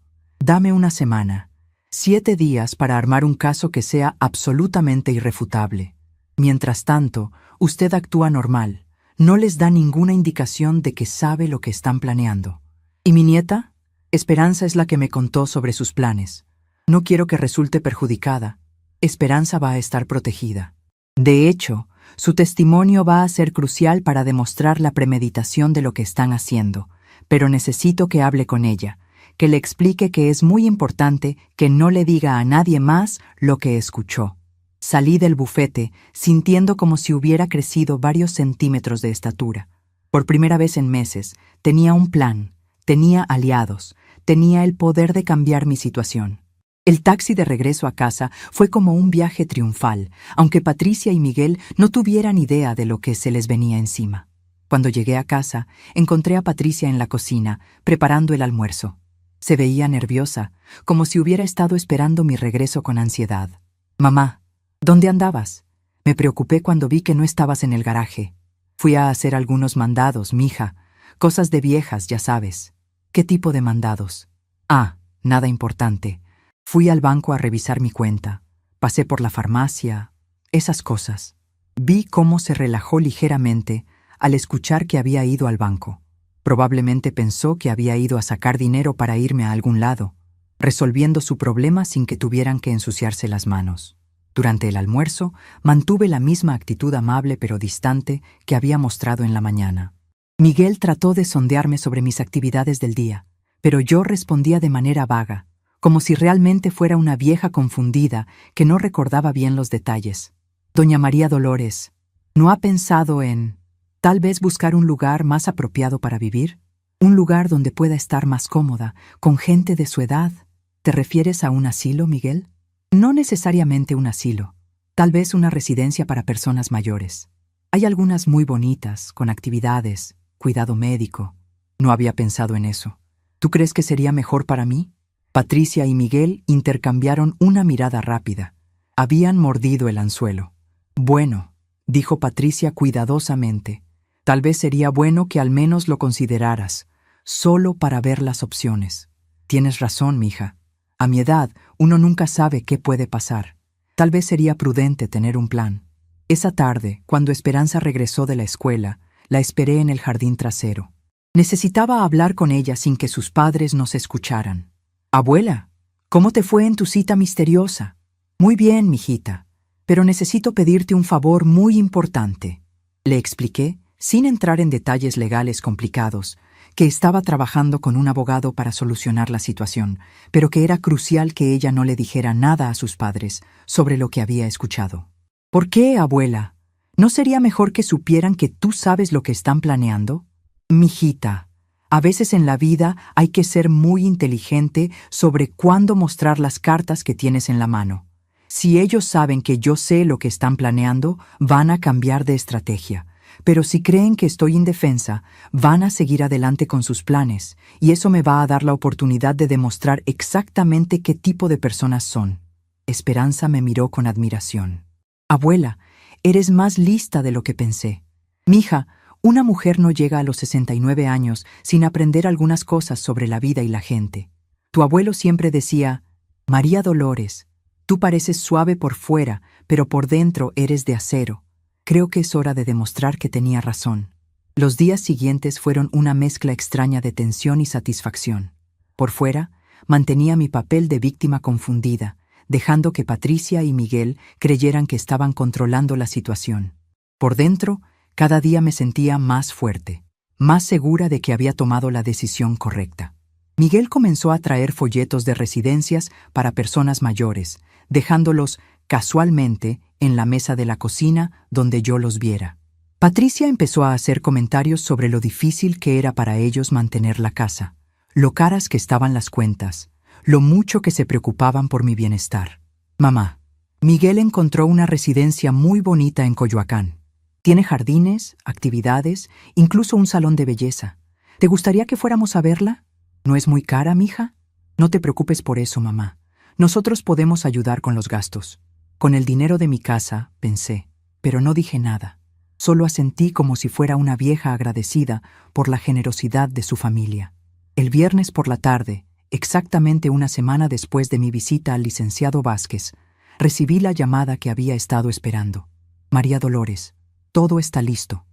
Dame una semana, 7 días para armar un caso que sea absolutamente irrefutable. Mientras tanto, usted actúa normal. No les da ninguna indicación de que sabe lo que están planeando. ¿Y mi nieta? Esperanza es la que me contó sobre sus planes. No quiero que resulte perjudicada. Esperanza va a estar protegida. De hecho, su testimonio va a ser crucial para demostrar la premeditación de lo que están haciendo, pero necesito que hable con ella, que le explique que es muy importante que no le diga a nadie más lo que escuchó. Salí del bufete sintiendo como si hubiera crecido varios centímetros de estatura. Por primera vez en meses, tenía un plan, tenía aliados, tenía el poder de cambiar mi situación. El taxi de regreso a casa fue como un viaje triunfal, aunque Patricia y Miguel no tuvieran idea de lo que se les venía encima. Cuando llegué a casa, encontré a Patricia en la cocina, preparando el almuerzo. Se veía nerviosa, como si hubiera estado esperando mi regreso con ansiedad. «Mamá, ¿dónde andabas? Me preocupé cuando vi que no estabas en el garaje. Fui a hacer algunos mandados, mija. Cosas de viejas, ya sabes». «¿Qué tipo de mandados?» «Ah, nada importante. Fui al banco a revisar mi cuenta. Pasé por la farmacia. Esas cosas». Vi cómo se relajó ligeramente al escuchar que había ido al banco. Probablemente pensó que había ido a sacar dinero para irme a algún lado, resolviendo su problema sin que tuvieran que ensuciarse las manos. Durante el almuerzo, mantuve la misma actitud amable pero distante que había mostrado en la mañana. Miguel trató de sondearme sobre mis actividades del día, pero yo respondía de manera vaga, como si realmente fuera una vieja confundida que no recordaba bien los detalles. «Doña María Dolores, ¿no ha pensado en, tal vez, buscar un lugar más apropiado para vivir? Un lugar donde pueda estar más cómoda, con gente de su edad? ¿Te refieres a un asilo, Miguel?» «No necesariamente un asilo. Tal vez una residencia para personas mayores. Hay algunas muy bonitas, con actividades, cuidado médico». «No había pensado en eso. ¿Tú crees que sería mejor para mí?» Patricia y Miguel intercambiaron una mirada rápida. Habían mordido el anzuelo. «Bueno», dijo Patricia cuidadosamente, «tal vez sería bueno que al menos lo consideraras, solo para ver las opciones. Tienes razón, mija. A mi edad, uno nunca sabe qué puede pasar. Tal vez sería prudente tener un plan». Esa tarde, cuando Esperanza regresó de la escuela, la esperé en el jardín trasero. Necesitaba hablar con ella sin que sus padres nos escucharan. «Abuela, ¿cómo te fue en tu cita misteriosa?» «Muy bien, mijita, pero necesito pedirte un favor muy importante», le expliqué, sin entrar en detalles legales complicados, que estaba trabajando con un abogado para solucionar la situación, pero que era crucial que ella no le dijera nada a sus padres sobre lo que había escuchado. «¿Por qué, abuela? ¿No sería mejor que supieran que tú sabes lo que están planeando?» «Mijita, a veces en la vida hay que ser muy inteligente sobre cuándo mostrar las cartas que tienes en la mano. Si ellos saben que yo sé lo que están planeando, van a cambiar de estrategia. Pero si creen que estoy indefensa, van a seguir adelante con sus planes, y eso me va a dar la oportunidad de demostrar exactamente qué tipo de personas son». Esperanza me miró con admiración. «Abuela, eres más lista de lo que pensé. Mija, una mujer no llega a los 69 años sin aprender algunas cosas sobre la vida y la gente. Tu abuelo siempre decía, María Dolores, tú pareces suave por fuera, pero por dentro eres de acero. Creo que es hora de demostrar que tenía razón». Los días siguientes fueron una mezcla extraña de tensión y satisfacción. Por fuera, mantenía mi papel de víctima confundida, dejando que Patricia y Miguel creyeran que estaban controlando la situación. Por dentro, cada día me sentía más fuerte, más segura de que había tomado la decisión correcta. Miguel comenzó a traer folletos de residencias para personas mayores, dejándolos casualmente en la mesa de la cocina donde yo los viera. Patricia empezó a hacer comentarios sobre lo difícil que era para ellos mantener la casa, lo caras que estaban las cuentas, lo mucho que se preocupaban por mi bienestar. «Mamá, Miguel encontró una residencia muy bonita en Coyoacán. Tiene jardines, actividades, incluso un salón de belleza. ¿Te gustaría que fuéramos a verla? ¿No es muy cara, mija?» «No te preocupes por eso, mamá. Nosotros podemos ayudar con los gastos». Con el dinero de mi casa, pensé, pero no dije nada. Solo asentí como si fuera una vieja agradecida por la generosidad de su familia. El viernes por la tarde, Exactamente una semana después de mi visita al licenciado Vázquez, recibí la llamada que había estado esperando. María Dolores, todo está listo.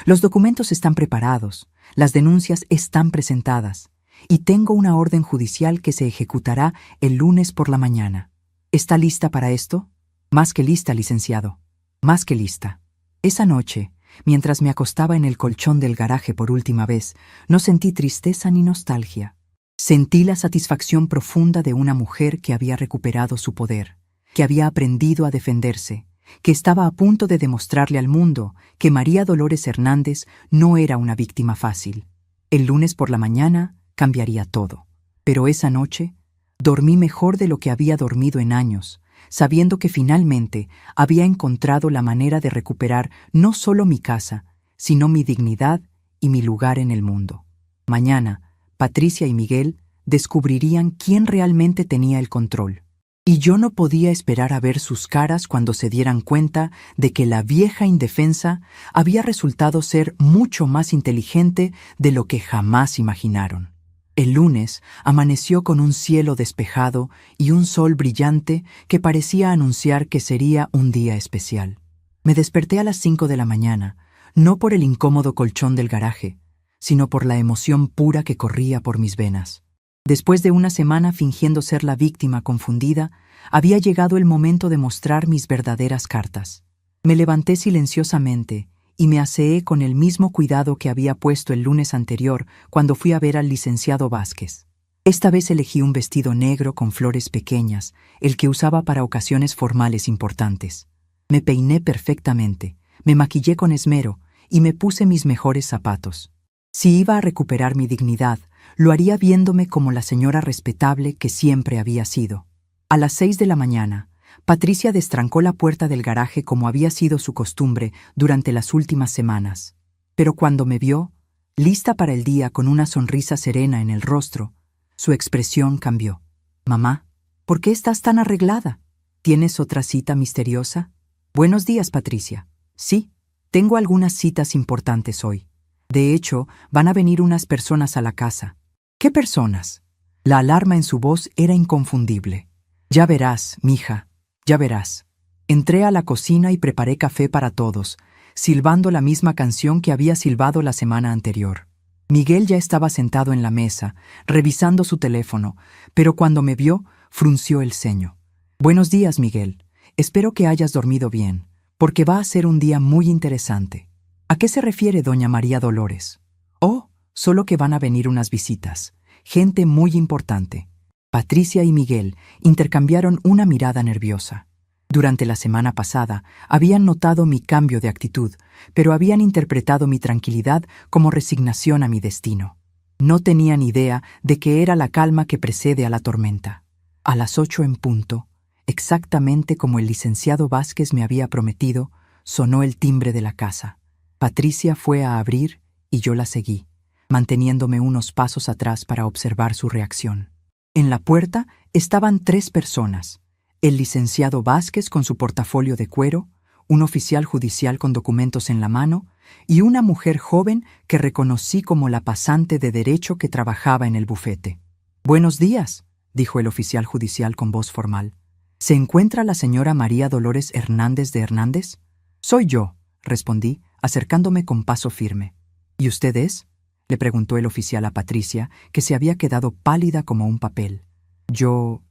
Los documentos están preparados, las denuncias están presentadas, y tengo una orden judicial que se ejecutará el lunes por la mañana. ¿Está lista para esto? Más que lista, licenciado. Más que lista. Esa noche, mientras me acostaba en el colchón del garaje por última vez, no sentí tristeza ni nostalgia. Sentí la satisfacción profunda de una mujer que había recuperado su poder, que había aprendido a defenderse, que estaba a punto de demostrarle al mundo que María Dolores Hernández no era una víctima fácil. El lunes por la mañana cambiaría todo. Pero esa noche dormí mejor de lo que había dormido en años, sabiendo que finalmente había encontrado la manera de recuperar no solo mi casa, sino mi dignidad y mi lugar en el mundo. Mañana, Patricia y Miguel descubrirían quién realmente tenía el control. Y yo no podía esperar a ver sus caras cuando se dieran cuenta de que la vieja indefensa había resultado ser mucho más inteligente de lo que jamás imaginaron. El lunes amaneció con un cielo despejado y un sol brillante que parecía anunciar que sería un día especial. Me desperté a las 5 de la mañana, no por el incómodo colchón del garaje, sino por la emoción pura que corría por mis venas. Después de una semana fingiendo ser la víctima confundida, había llegado el momento de mostrar mis verdaderas cartas. Me levanté silenciosamente y me aseé con el mismo cuidado que había puesto el lunes anterior cuando fui a ver al licenciado Vázquez. Esta vez elegí un vestido negro con flores pequeñas, el que usaba para ocasiones formales importantes. Me peiné perfectamente, me maquillé con esmero y me puse mis mejores zapatos. Si iba a recuperar mi dignidad, lo haría viéndome como la señora respetable que siempre había sido. A las 6 de la mañana, Patricia destrancó la puerta del garaje como había sido su costumbre durante las últimas semanas. Pero cuando me vio, lista para el día con una sonrisa serena en el rostro, su expresión cambió. «Mamá, ¿por qué estás tan arreglada? ¿Tienes otra cita misteriosa?» «Buenos días, Patricia. Sí, tengo algunas citas importantes hoy. De hecho, van a venir unas personas a la casa». «¿Qué personas?» La alarma en su voz era inconfundible. «Ya verás, mija, ya verás». Entré a la cocina y preparé café para todos, silbando la misma canción que había silbado la semana anterior. Miguel ya estaba sentado en la mesa, revisando su teléfono, pero cuando me vio, frunció el ceño. «Buenos días, Miguel. Espero que hayas dormido bien, porque va a ser un día muy interesante». «¿A qué se refiere doña María Dolores?» «Oh, solo que van a venir unas visitas. Gente muy importante». Patricia y Miguel intercambiaron una mirada nerviosa. Durante la semana pasada habían notado mi cambio de actitud, pero habían interpretado mi tranquilidad como resignación a mi destino. No tenían idea de que era la calma que precede a la tormenta. A las 8 en punto, exactamente como el licenciado Vázquez me había prometido, sonó el timbre de la casa. Patricia fue a abrir y yo la seguí, manteniéndome unos pasos atrás para observar su reacción. En la puerta estaban 3 personas: el licenciado Vázquez con su portafolio de cuero, un oficial judicial con documentos en la mano y una mujer joven que reconocí como la pasante de derecho que trabajaba en el bufete. «Buenos días», dijo el oficial judicial con voz formal. «¿Se encuentra la señora María Dolores Hernández de Hernández?» «Soy yo», respondí, acercándome con paso firme. «¿Y usted es?», le preguntó el oficial a Patricia, que se había quedado pálida como un papel. Yo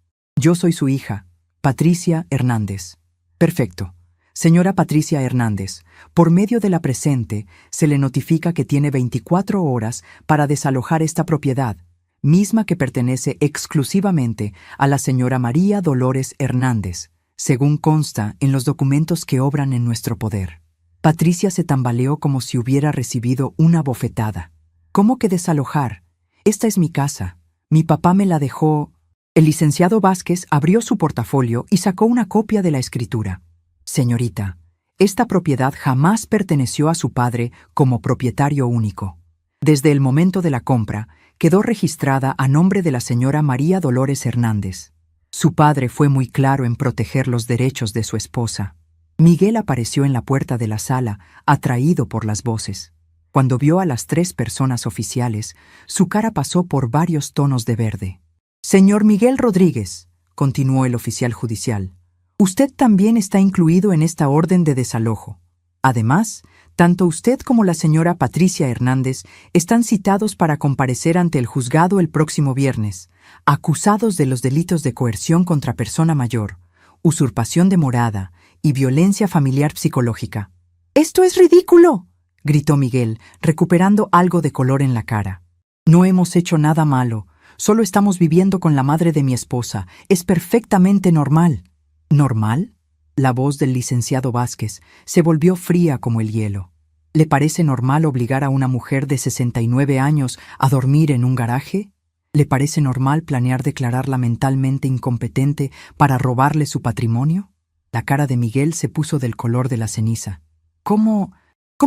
soy su hija, Patricia Hernández». «Perfecto. Señora Patricia Hernández, por medio de la presente, se le notifica que tiene 24 horas para desalojar esta propiedad, misma que pertenece exclusivamente a la señora María Dolores Hernández, según consta en los documentos que obran en nuestro poder». Patricia se tambaleó como si hubiera recibido una bofetada. «¿Cómo que desalojar? Esta es mi casa. Mi papá me la dejó». El licenciado Vázquez abrió su portafolio y sacó una copia de la escritura. «Señorita, esta propiedad jamás perteneció a su padre como propietario único. Desde el momento de la compra, quedó registrada a nombre de la señora María Dolores Hernández. Su padre fue muy claro en proteger los derechos de su esposa». Miguel apareció en la puerta de la sala, atraído por las voces. Cuando vio a las 3 personas oficiales, su cara pasó por varios tonos de verde. Señor Miguel Rodríguez, continuó el oficial judicial, usted también está incluido en esta orden de desalojo. Además, tanto usted como la señora Patricia Hernández están citados para comparecer ante el juzgado el próximo viernes, acusados de los delitos de coerción contra persona mayor, usurpación de morada y violencia familiar psicológica. ¡Esto es ridículo!, gritó Miguel, recuperando algo de color en la cara. No hemos hecho nada malo, solo estamos viviendo con la madre de mi esposa. Es perfectamente normal. ¿Normal? La voz del licenciado Vázquez se volvió fría como el hielo. ¿Le parece normal obligar a una mujer de 69 años a dormir en un garaje? ¿Le parece normal planear declararla mentalmente incompetente para robarle su patrimonio? La cara de Miguel se puso del color de la ceniza. ¿Cómo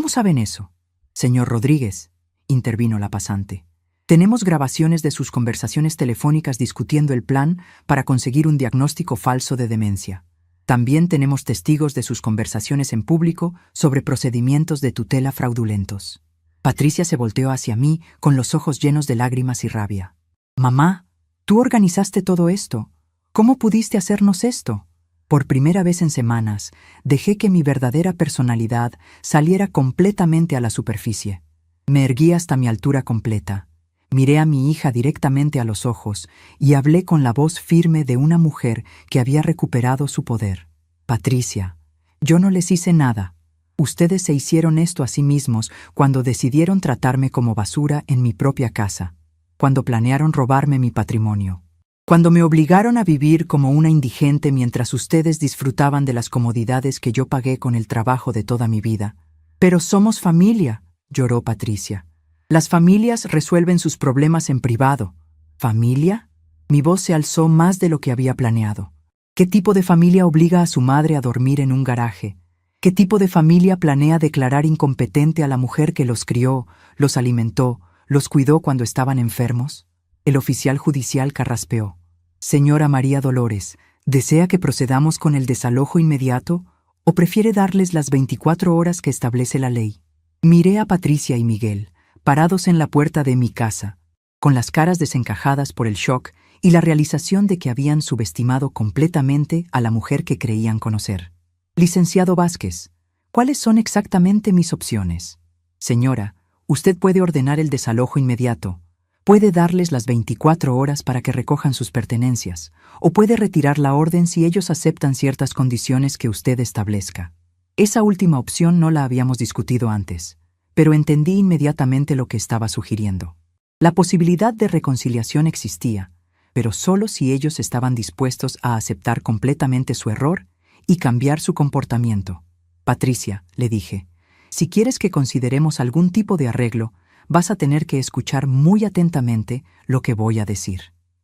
saben eso? Señor Rodríguez, intervino la pasante. Tenemos grabaciones de sus conversaciones telefónicas discutiendo el plan para conseguir un diagnóstico falso de demencia. También tenemos testigos de sus conversaciones en público sobre procedimientos de tutela fraudulentos. Patricia se volteó hacia mí con los ojos llenos de lágrimas y rabia. Mamá, tú organizaste todo esto. ¿Cómo pudiste hacernos esto? Por primera vez en semanas, dejé que mi verdadera personalidad saliera completamente a la superficie. Me erguí hasta mi altura completa. Miré a mi hija directamente a los ojos y hablé con la voz firme de una mujer que había recuperado su poder. Patricia, yo no les hice nada. Ustedes se hicieron esto a sí mismos cuando decidieron tratarme como basura en mi propia casa, cuando planearon robarme mi patrimonio, cuando me obligaron a vivir como una indigente mientras ustedes disfrutaban de las comodidades que yo pagué con el trabajo de toda mi vida. Pero somos familia, lloró Patricia. Las familias resuelven sus problemas en privado. ¿Familia? Mi voz se alzó más de lo que había planeado. ¿Qué tipo de familia obliga a su madre a dormir en un garaje? ¿Qué tipo de familia planea declarar incompetente a la mujer que los crió, los alimentó, los cuidó cuando estaban enfermos? El oficial judicial carraspeó. Señora María Dolores, ¿desea que procedamos con el desalojo inmediato o prefiere darles las 24 horas que establece la ley? Miré a Patricia y Miguel, parados en la puerta de mi casa, con las caras desencajadas por el shock y la realización de que habían subestimado completamente a la mujer que creían conocer. Licenciado Vázquez, ¿cuáles son exactamente mis opciones? Señora, usted puede ordenar el desalojo inmediato, puede darles las 24 horas para que recojan sus pertenencias, o puede retirar la orden si ellos aceptan ciertas condiciones que usted establezca. Esa última opción no la habíamos discutido antes, pero entendí inmediatamente lo que estaba sugiriendo. La posibilidad de reconciliación existía, pero solo si ellos estaban dispuestos a aceptar completamente su error y cambiar su comportamiento. Patricia, le dije, si quieres que consideremos algún tipo de arreglo, vas a tener que escuchar muy atentamente lo que voy a decir.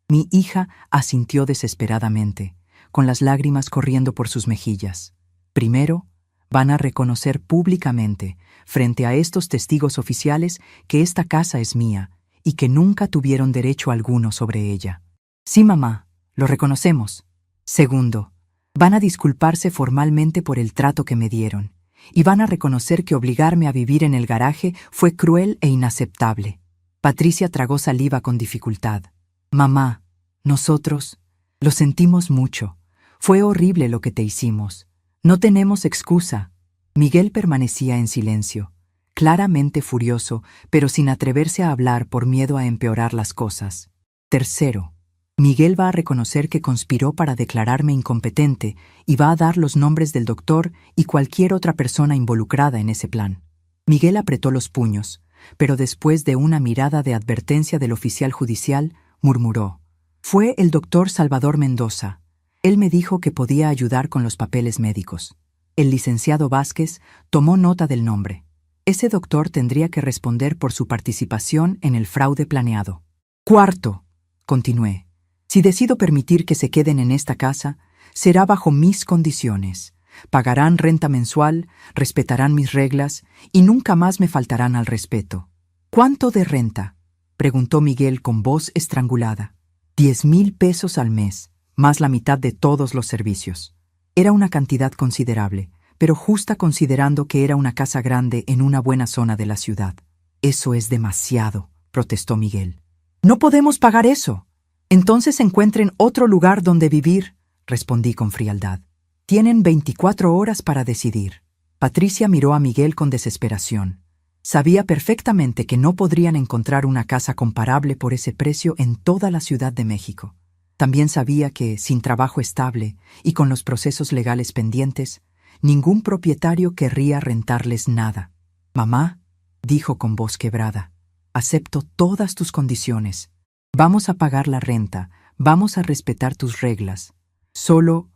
Mi hija asintió desesperadamente, con las lágrimas corriendo por sus mejillas. Primero, van a reconocer públicamente, frente a estos testigos oficiales, que esta casa es mía y que nunca tuvieron derecho alguno sobre ella. Sí, mamá, lo reconocemos. Segundo, van a disculparse formalmente por el trato que me dieron y van a reconocer que obligarme a vivir en el garaje fue cruel e inaceptable. Patricia tragó saliva con dificultad. Mamá, nosotros lo sentimos mucho. Fue horrible lo que te hicimos. No tenemos excusa. Miguel permanecía en silencio, claramente furioso, pero sin atreverse a hablar por miedo a empeorar las cosas. Tercero, Miguel va a reconocer que conspiró para declararme incompetente y va a dar los nombres del doctor y cualquier otra persona involucrada en ese plan. Miguel apretó los puños, pero después de una mirada de advertencia del oficial judicial, murmuró: «Fue el doctor Salvador Mendoza. Él me dijo que podía ayudar con los papeles médicos». El licenciado Vázquez tomó nota del nombre. Ese doctor tendría que responder por su participación en el fraude planeado. Cuarto, continué, si decido permitir que se queden en esta casa, será bajo mis condiciones. Pagarán renta mensual, respetarán mis reglas y nunca más me faltarán al respeto. ¿Cuánto de renta?, preguntó Miguel con voz estrangulada. 10,000 pesos al mes, más la mitad de todos los servicios. Era una cantidad considerable, pero justa considerando que era una casa grande en una buena zona de la ciudad. Eso es demasiado, protestó Miguel. No podemos pagar eso. Entonces encuentren otro lugar donde vivir, respondí con frialdad. Tienen 24 horas para decidir. Patricia miró a Miguel con desesperación. Sabía perfectamente que no podrían encontrar una casa comparable por ese precio en toda la Ciudad de México. También sabía que, sin trabajo estable y con los procesos legales pendientes, ningún propietario querría rentarles nada. «Mamá», dijo con voz quebrada, «acepto todas tus condiciones. Vamos a pagar la renta, vamos a respetar tus reglas. Solo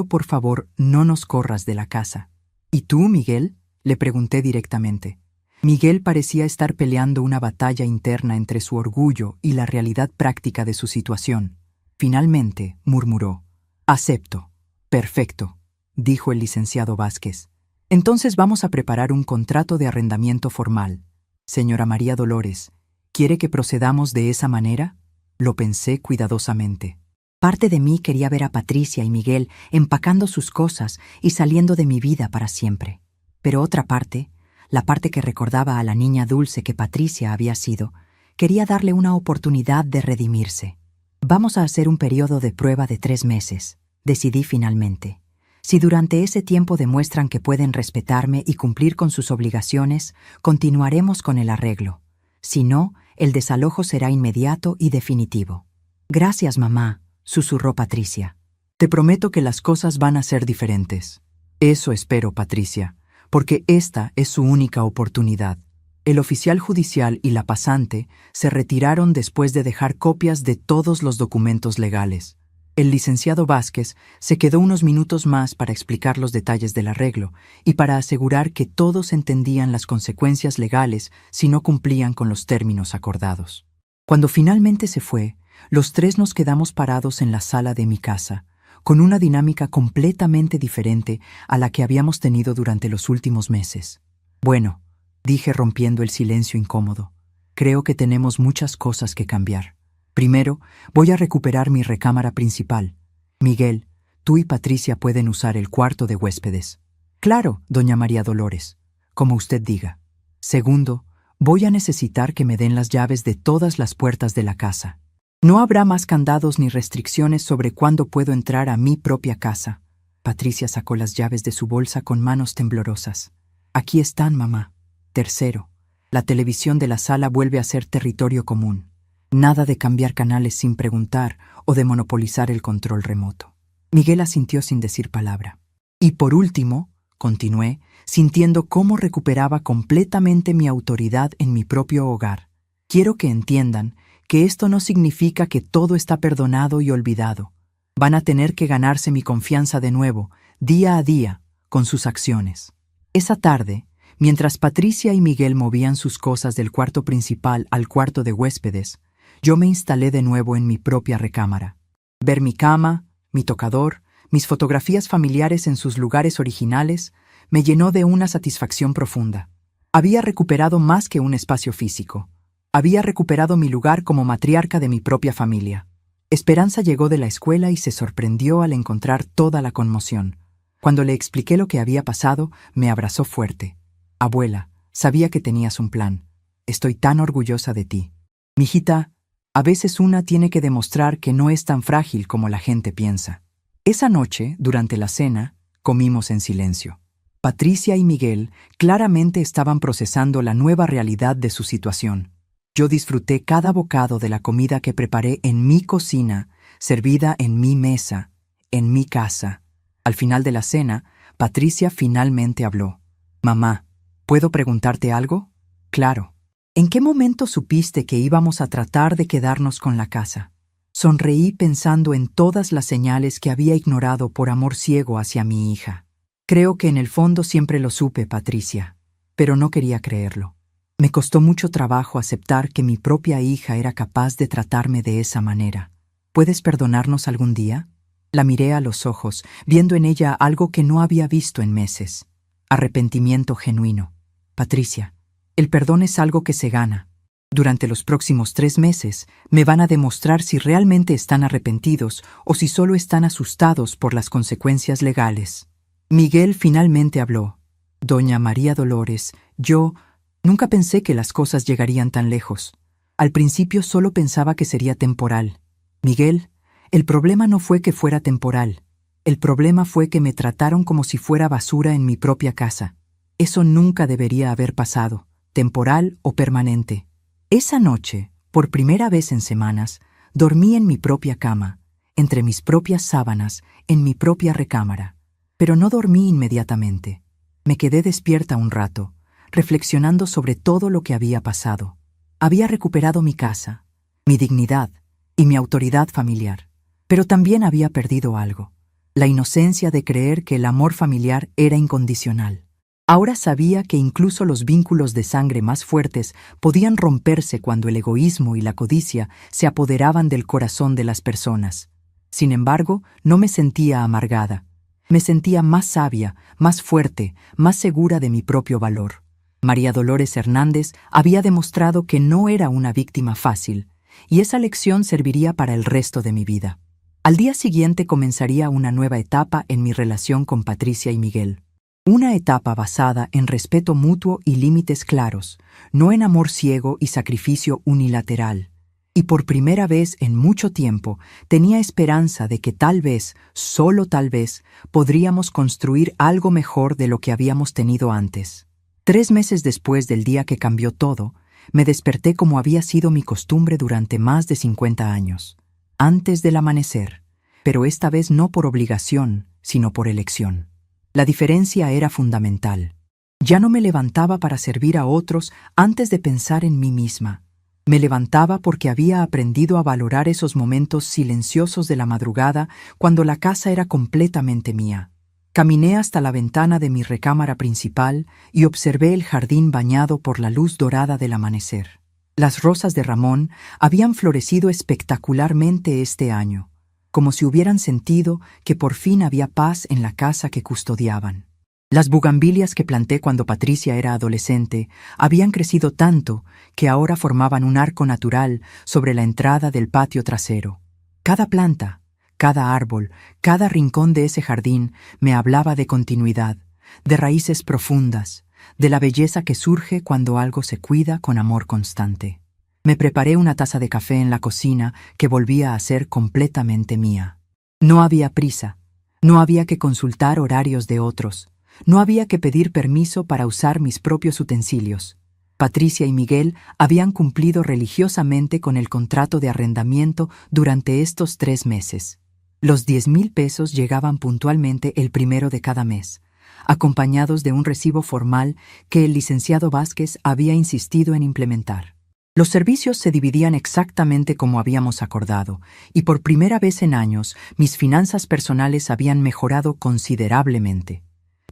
por favor, no nos corras de la casa». «¿Y tú, Miguel?», le pregunté directamente. Miguel parecía estar peleando una batalla interna entre su orgullo y la realidad práctica de su situación. Finalmente, murmuró. «Acepto». «Perfecto», dijo el licenciado Vázquez. «Entonces vamos a preparar un contrato de arrendamiento formal. Señora María Dolores, ¿quiere que procedamos de esa manera?». Lo pensé cuidadosamente. Parte de mí quería ver a Patricia y Miguel empacando sus cosas y saliendo de mi vida para siempre. Pero otra parte, la parte que recordaba a la niña dulce que Patricia había sido, quería darle una oportunidad de redimirse. «Vamos a hacer un periodo de prueba de 3 meses», decidí finalmente. «Si durante ese tiempo demuestran que pueden respetarme y cumplir con sus obligaciones, continuaremos con el arreglo. Si no, el desalojo será inmediato y definitivo». «Gracias, mamá», susurró Patricia. «Te prometo que las cosas van a ser diferentes». «Eso espero, Patricia, porque esta es su única oportunidad». El oficial judicial y la pasante se retiraron después de dejar copias de todos los documentos legales. El licenciado Vázquez se quedó unos minutos más para explicar los detalles del arreglo y para asegurar que todos entendían las consecuencias legales si no cumplían con los términos acordados. Cuando finalmente se fue, los 3 nos quedamos parados en la sala de mi casa, con una dinámica completamente diferente a la que habíamos tenido durante los últimos meses. «Bueno», dije rompiendo el silencio incómodo, «creo que tenemos muchas cosas que cambiar. Primero, voy a recuperar mi recámara principal. Miguel, tú y Patricia pueden usar el cuarto de huéspedes». «Claro, doña María Dolores, como usted diga». Segundo, voy a necesitar que me den las llaves de todas las puertas de la casa. No habrá más candados ni restricciones sobre cuándo puedo entrar a mi propia casa. Patricia sacó las llaves de su bolsa con manos temblorosas. «Aquí están, mamá». Tercero, la televisión de la sala vuelve a ser territorio común. Nada de cambiar canales sin preguntar o de monopolizar el control remoto. Miguel asintió sin decir palabra. «Y por último», continué, sintiendo cómo recuperaba completamente mi autoridad en mi propio hogar, «quiero que entiendan que esto no significa que todo está perdonado y olvidado. Van a tener que ganarse mi confianza de nuevo, día a día, con sus acciones». Esa tarde, mientras Patricia y Miguel movían sus cosas del cuarto principal al cuarto de huéspedes, yo me instalé de nuevo en mi propia recámara. Ver mi cama, mi tocador, mis fotografías familiares en sus lugares originales, me llenó de una satisfacción profunda. Había recuperado más que un espacio físico. Había recuperado mi lugar como matriarca de mi propia familia. Esperanza llegó de la escuela y se sorprendió al encontrar toda la conmoción. Cuando le expliqué lo que había pasado, me abrazó fuerte. «Abuela, sabía que tenías un plan. Estoy tan orgullosa de ti. Mijita, a veces una tiene que demostrar que no es tan frágil como la gente piensa». Esa noche, durante la cena, comimos en silencio. Patricia y Miguel claramente estaban procesando la nueva realidad de su situación. Yo disfruté cada bocado de la comida que preparé en mi cocina, servida en mi mesa, en mi casa. Al final de la cena, Patricia finalmente habló. «Mamá, ¿puedo preguntarte algo?». «Claro». «¿En qué momento supiste que íbamos a tratar de quedarnos con la casa?». Sonreí pensando en todas las señales que había ignorado por amor ciego hacia mi hija. Creo que en el fondo siempre lo supe, Patricia, pero no quería creerlo. Me costó mucho trabajo aceptar que mi propia hija era capaz de tratarme de esa manera. ¿Puedes perdonarnos algún día?». La miré a los ojos, viendo en ella algo que no había visto en meses. Arrepentimiento genuino. «Patricia, el perdón es algo que se gana. Durante los próximos 3 meses me van a demostrar si realmente están arrepentidos o si solo están asustados por las consecuencias legales». Miguel finalmente habló. «Doña María Dolores, yo nunca pensé que las cosas llegarían tan lejos. Al principio solo pensaba que sería temporal. Miguel, el problema no fue que fuera temporal. El problema fue que me trataron como si fuera basura en mi propia casa. Eso nunca debería haber pasado, temporal o permanente. Esa noche, por primera vez en semanas, dormí en mi propia cama, entre mis propias sábanas, en mi propia recámara. Pero no dormí inmediatamente. Me quedé despierta un rato, reflexionando sobre todo lo que había pasado. Había recuperado mi casa, mi dignidad y mi autoridad familiar. Pero también había perdido algo: la inocencia de creer que el amor familiar era incondicional. Ahora sabía que incluso los vínculos de sangre más fuertes podían romperse cuando el egoísmo y la codicia se apoderaban del corazón de las personas. Sin embargo, no me sentía amargada. Me sentía más sabia, más fuerte, más segura de mi propio valor. María Dolores Hernández había demostrado que no era una víctima fácil, y esa lección serviría para el resto de mi vida. Al día siguiente comenzaría una nueva etapa en mi relación con Patricia y Miguel. Una etapa basada en respeto mutuo y límites claros, no en amor ciego y sacrificio unilateral. Y por primera vez en mucho tiempo tenía esperanza de que tal vez, solo tal vez, podríamos construir algo mejor de lo que habíamos tenido antes. 3 meses después del día que cambió todo, me desperté como había sido mi costumbre durante más de 50 años. Antes del amanecer, pero esta vez no por obligación, sino por elección. La diferencia era fundamental. Ya no me levantaba para servir a otros antes de pensar en mí misma. Me levantaba porque había aprendido a valorar esos momentos silenciosos de la madrugada cuando la casa era completamente mía. Caminé hasta la ventana de mi recámara principal y observé el jardín bañado por la luz dorada del amanecer. Las rosas de Ramón habían florecido espectacularmente este año, como si hubieran sentido que por fin había paz en la casa que custodiaban. Las bugambilias que planté cuando Patricia era adolescente habían crecido tanto que ahora formaban un arco natural sobre la entrada del patio trasero. Cada planta, cada árbol, cada rincón de ese jardín me hablaba de continuidad, de raíces profundas, de la belleza que surge cuando algo se cuida con amor constante. Me preparé una taza de café en la cocina que volvía a ser completamente mía. No había prisa, no había que consultar horarios de otros, no había que pedir permiso para usar mis propios utensilios. Patricia y Miguel habían cumplido religiosamente con el contrato de arrendamiento durante estos 3 meses. Los 10,000 pesos llegaban puntualmente el primero de cada mes, acompañados de un recibo formal que el licenciado Vázquez había insistido en implementar. Los servicios se dividían exactamente como habíamos acordado, y por primera vez en años mis finanzas personales habían mejorado considerablemente.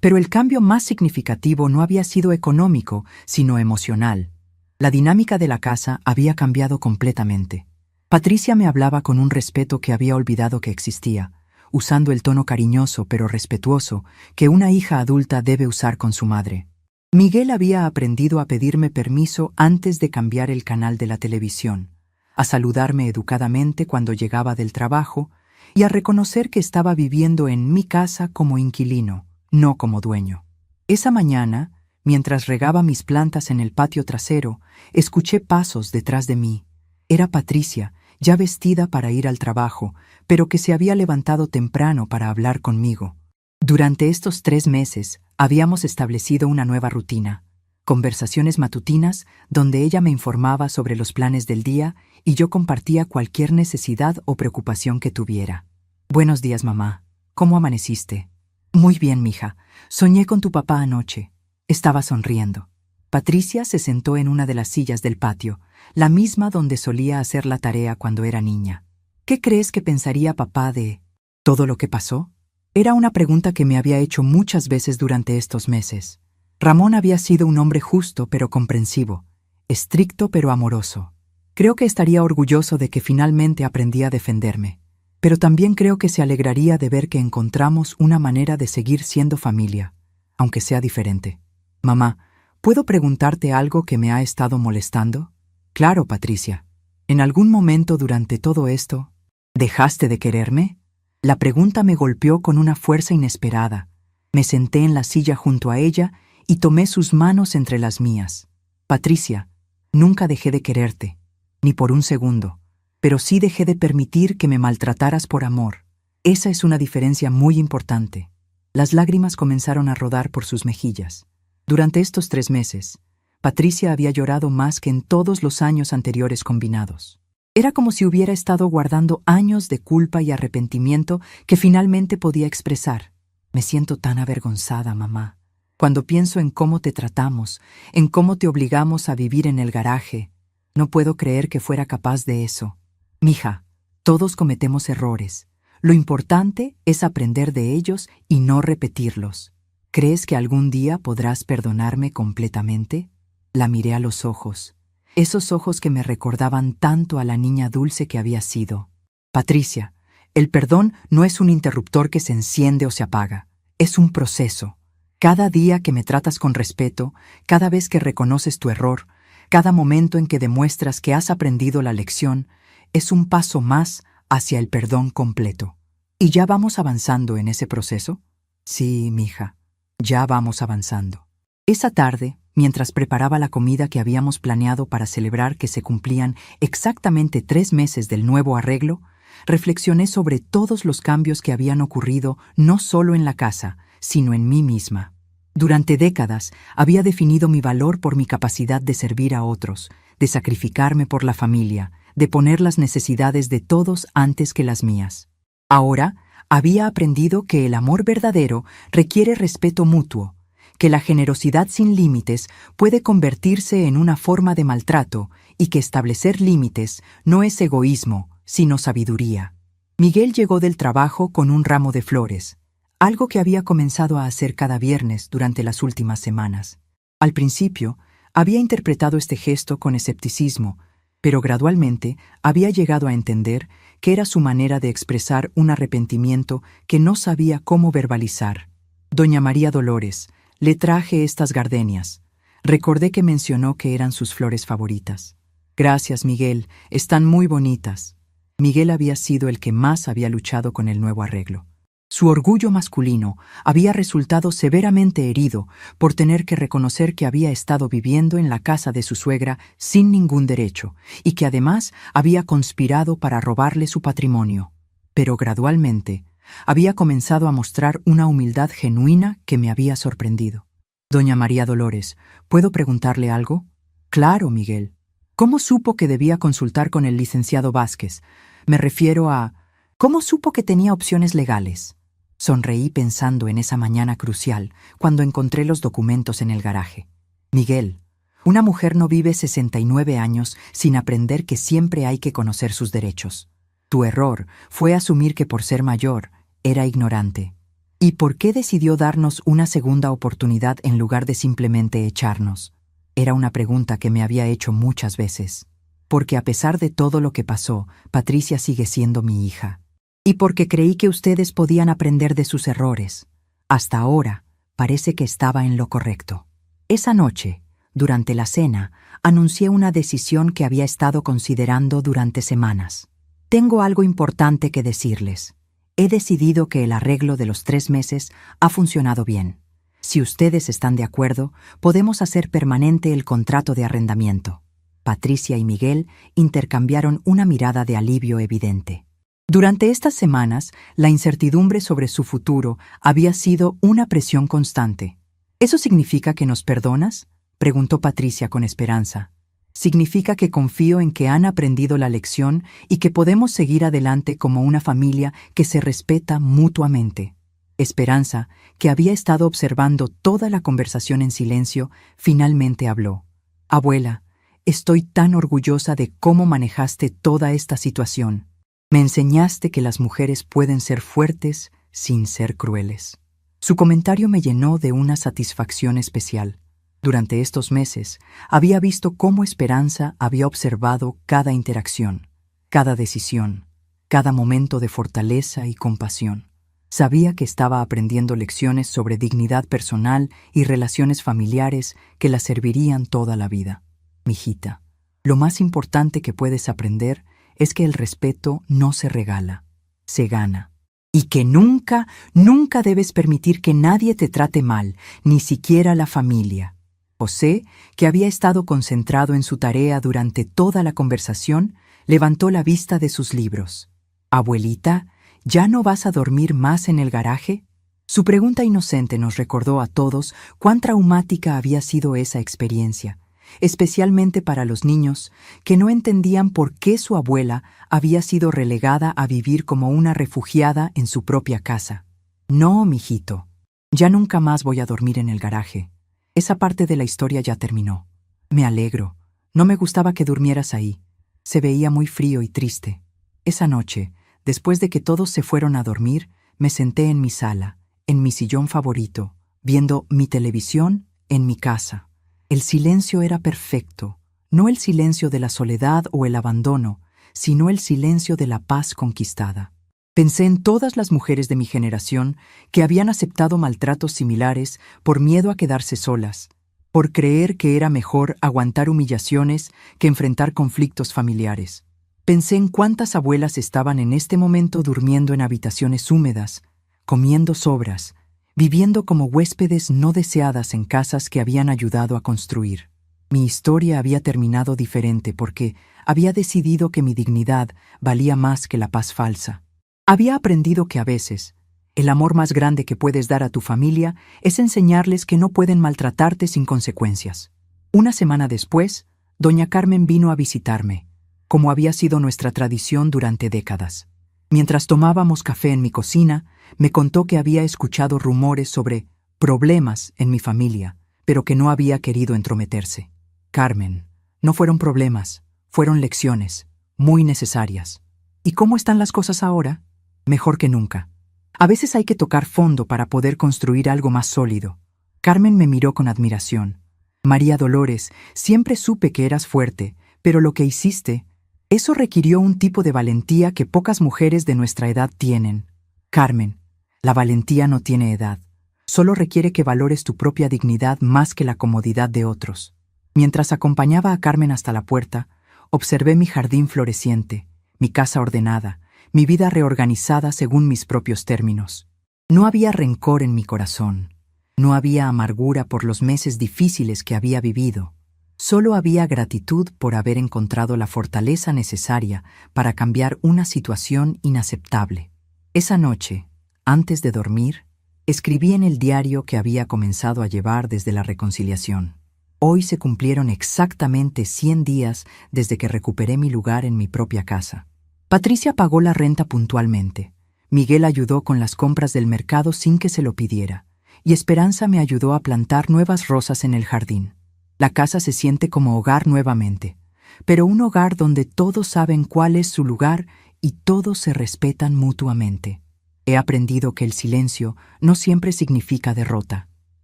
Pero el cambio más significativo no había sido económico, sino emocional. La dinámica de la casa había cambiado completamente. Patricia me hablaba con un respeto que había olvidado que existía, usando el tono cariñoso pero respetuoso que una hija adulta debe usar con su madre. Miguel había aprendido a pedirme permiso antes de cambiar el canal de la televisión, a saludarme educadamente cuando llegaba del trabajo y a reconocer que estaba viviendo en mi casa como inquilino, no como dueño. Esa mañana, mientras regaba mis plantas en el patio trasero, escuché pasos detrás de mí. Era Patricia, ya vestida para ir al trabajo, pero que se había levantado temprano para hablar conmigo. Durante estos 3 meses habíamos establecido una nueva rutina, conversaciones matutinas donde ella me informaba sobre los planes del día y yo compartía cualquier necesidad o preocupación que tuviera. «Buenos días, mamá. ¿Cómo amaneciste?» «Muy bien, mija. Soñé con tu papá anoche». Estaba sonriendo. Patricia se sentó en una de las sillas del patio, la misma donde solía hacer la tarea cuando era niña. «¿Qué crees que pensaría papá de todo lo que pasó?» Era una pregunta que me había hecho muchas veces durante estos meses. Ramón había sido un hombre justo pero comprensivo, estricto pero amoroso. Creo que estaría orgulloso de que finalmente aprendí a defenderme, pero también creo que se alegraría de ver que encontramos una manera de seguir siendo familia, aunque sea diferente. «Mamá, ¿puedo preguntarte algo que me ha estado molestando?» «Claro, Patricia. ¿En algún momento durante todo esto, dejaste de quererme?» La pregunta me golpeó con una fuerza inesperada. Me senté en la silla junto a ella y tomé sus manos entre las mías. «Patricia, nunca dejé de quererte, ni por un segundo. pero sí dejé de permitir que me maltrataras por amor. Esa es una diferencia muy importante. Las lágrimas comenzaron a rodar por sus mejillas. Durante estos 3 meses, Patricia había llorado más que en todos los años anteriores combinados. Era como si hubiera estado guardando años de culpa y arrepentimiento que finalmente podía expresar. Me siento tan avergonzada, mamá. Cuando pienso en cómo te tratamos, en cómo te obligamos a vivir en el garaje, no puedo creer que fuera capaz de eso. Mija, todos cometemos errores. Lo importante es aprender de ellos y no repetirlos. ¿Crees que algún día podrás perdonarme completamente? La miré a los ojos, esos ojos que me recordaban tanto a la niña dulce que había sido. Patricia, el perdón no es un interruptor que se enciende o se apaga, es un proceso. Cada día que me tratas con respeto, cada vez que reconoces tu error, cada momento en que demuestras que has aprendido la lección, es un paso más hacia el perdón completo. ¿Y ya vamos avanzando en ese proceso? Sí, mija, ya vamos avanzando. Esa tarde, mientras preparaba la comida que habíamos planeado para celebrar que se cumplían exactamente 3 meses del nuevo arreglo, reflexioné sobre todos los cambios que habían ocurrido no solo en la casa, sino en mí misma. Durante décadas había definido mi valor por mi capacidad de servir a otros, de sacrificarme por la familia, de poner las necesidades de todos antes que las mías. Ahora había aprendido que el amor verdadero requiere respeto mutuo, que la generosidad sin límites puede convertirse en una forma de maltrato y que establecer límites no es egoísmo, sino sabiduría. Miguel llegó del trabajo con un ramo de flores, algo que había comenzado a hacer cada viernes durante las últimas semanas. Al principio, había interpretado este gesto con escepticismo, pero gradualmente había llegado a entender que era su manera de expresar un arrepentimiento que no sabía cómo verbalizar. Doña María Dolores, le traje estas gardenias. Recordé que mencionó que eran sus flores favoritas. Gracias, Miguel, están muy bonitas. Miguel había sido el que más había luchado con el nuevo arreglo. Su orgullo masculino había resultado severamente herido por tener que reconocer que había estado viviendo en la casa de su suegra sin ningún derecho y que además había conspirado para robarle su patrimonio. Pero gradualmente había comenzado a mostrar una humildad genuina que me había sorprendido. Doña María Dolores, ¿puedo preguntarle algo? Claro, Miguel. ¿Cómo supo que debía consultar con el licenciado Vázquez? Me refiero a... ¿Cómo supo que tenía opciones legales? Sonreí pensando en esa mañana crucial, cuando encontré los documentos en el garaje. Miguel, una mujer no vive 69 años sin aprender que siempre hay que conocer sus derechos. Tu error fue asumir que por ser mayor, era ignorante. ¿Y por qué decidió darnos una segunda oportunidad en lugar de simplemente echarnos? Era una pregunta que me había hecho muchas veces. Porque a pesar de todo lo que pasó, Patricia sigue siendo mi hija. Y porque creí que ustedes podían aprender de sus errores. Hasta ahora, parece que estaba en lo correcto. Esa noche, durante la cena, anuncié una decisión que había estado considerando durante semanas. Tengo algo importante que decirles. He decidido que el arreglo de los 3 meses ha funcionado bien. Si ustedes están de acuerdo, podemos hacer permanente el contrato de arrendamiento. Patricia y Miguel intercambiaron una mirada de alivio evidente. Durante estas semanas, la incertidumbre sobre su futuro había sido una presión constante. ¿Eso significa que nos perdonas?, preguntó Patricia con esperanza. Significa que confío en que han aprendido la lección y que podemos seguir adelante como una familia que se respeta mutuamente. Esperanza, que había estado observando toda la conversación en silencio, finalmente habló. Abuela, estoy tan orgullosa de cómo manejaste toda esta situación. Me enseñaste que las mujeres pueden ser fuertes sin ser crueles. Su comentario me llenó de una satisfacción especial. Durante estos meses, había visto cómo Esperanza había observado cada interacción, cada decisión, cada momento de fortaleza y compasión. Sabía que estaba aprendiendo lecciones sobre dignidad personal y relaciones familiares que la servirían toda la vida. Mijita, lo más importante que puedes aprender es que el respeto no se regala, se gana. Y que nunca, nunca debes permitir que nadie te trate mal, ni siquiera la familia. José, que había estado concentrado en su tarea durante toda la conversación, Levantó la vista de sus libros. «Abuelita, ¿ya no vas a dormir más en el garaje?» Su pregunta inocente nos recordó a todos cuán traumática había sido esa experiencia, especialmente para los niños que no entendían por qué su abuela había sido relegada a vivir como una refugiada en su propia casa. «No, mijito, ya nunca más voy a dormir en el garaje. Esa parte de la historia ya terminó. Me alegro. No me gustaba que durmieras ahí. Se veía muy frío y triste. Esa noche, después de que todos se fueron a dormir, me senté en mi sala, en mi sillón favorito, viendo mi televisión en mi casa. El silencio era perfecto, no el silencio de la soledad o el abandono, sino el silencio de la paz conquistada. Pensé en todas las mujeres de mi generación que habían aceptado maltratos similares por miedo a quedarse solas, por creer que era mejor aguantar humillaciones que enfrentar conflictos familiares. Pensé en cuántas abuelas estaban en este momento durmiendo en habitaciones húmedas, comiendo sobras, viviendo como huéspedes no deseadas en casas que habían ayudado a construir. Mi historia había terminado diferente porque había decidido que mi dignidad valía más que la paz falsa. Había aprendido que a veces, el amor más grande que puedes dar a tu familia es enseñarles que no pueden maltratarte sin consecuencias. Una semana después, doña Carmen vino a visitarme, como había sido nuestra tradición durante décadas. Mientras tomábamos café en mi cocina, me contó que había escuchado rumores sobre problemas en mi familia, pero que no había querido entrometerse. «Carmen, no fueron problemas, fueron lecciones, muy necesarias. ¿Y cómo están las cosas ahora? Mejor que nunca. A veces hay que tocar fondo para poder construir algo más sólido». Carmen me miró con admiración. «María Dolores, siempre supe que eras fuerte, pero lo que hiciste, eso requirió un tipo de valentía que pocas mujeres de nuestra edad tienen. Carmen, la valentía no tiene edad. Solo requiere que valores tu propia dignidad más que la comodidad de otros». Mientras acompañaba a Carmen hasta la puerta, observé mi jardín floreciente, mi casa ordenada, mi vida reorganizada según mis propios términos. No había rencor en mi corazón. No había amargura por los meses difíciles que había vivido. Solo había gratitud por haber encontrado la fortaleza necesaria para cambiar una situación inaceptable. Esa noche, antes de dormir, escribí en el diario que había comenzado a llevar desde la reconciliación. Hoy se cumplieron exactamente 100 días desde que recuperé mi lugar en mi propia casa. Patricia pagó la renta puntualmente. Miguel ayudó con las compras del mercado sin que se lo pidiera. Y Esperanza me ayudó a plantar nuevas rosas en el jardín. La casa se siente como hogar nuevamente, pero un hogar donde todos saben cuál es su lugar y todos se respetan mutuamente. He aprendido que el silencio no siempre significa derrota.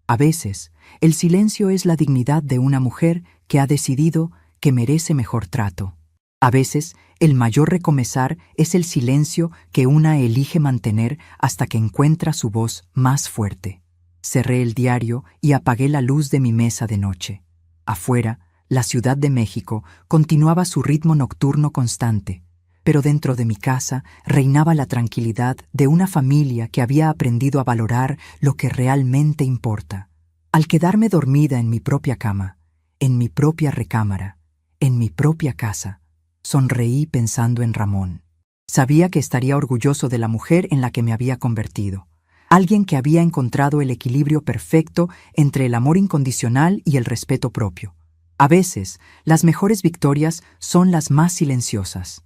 A veces, el silencio es la dignidad de una mujer que ha decidido que merece mejor trato. A veces, el mayor recomenzar es el silencio que una elige mantener hasta que encuentra su voz más fuerte. Cerré el diario y apagué la luz de mi mesa de noche. Afuera, la Ciudad de México continuaba su ritmo nocturno constante, pero dentro de mi casa reinaba la tranquilidad de una familia que había aprendido a valorar lo que realmente importa. Al quedarme dormida en mi propia cama, en mi propia recámara, en mi propia casa, sonreí pensando en Ramón. Sabía que estaría orgulloso de la mujer en la que me había convertido, alguien que había encontrado el equilibrio perfecto entre el amor incondicional y el respeto propio. A veces, las mejores victorias son las más silenciosas.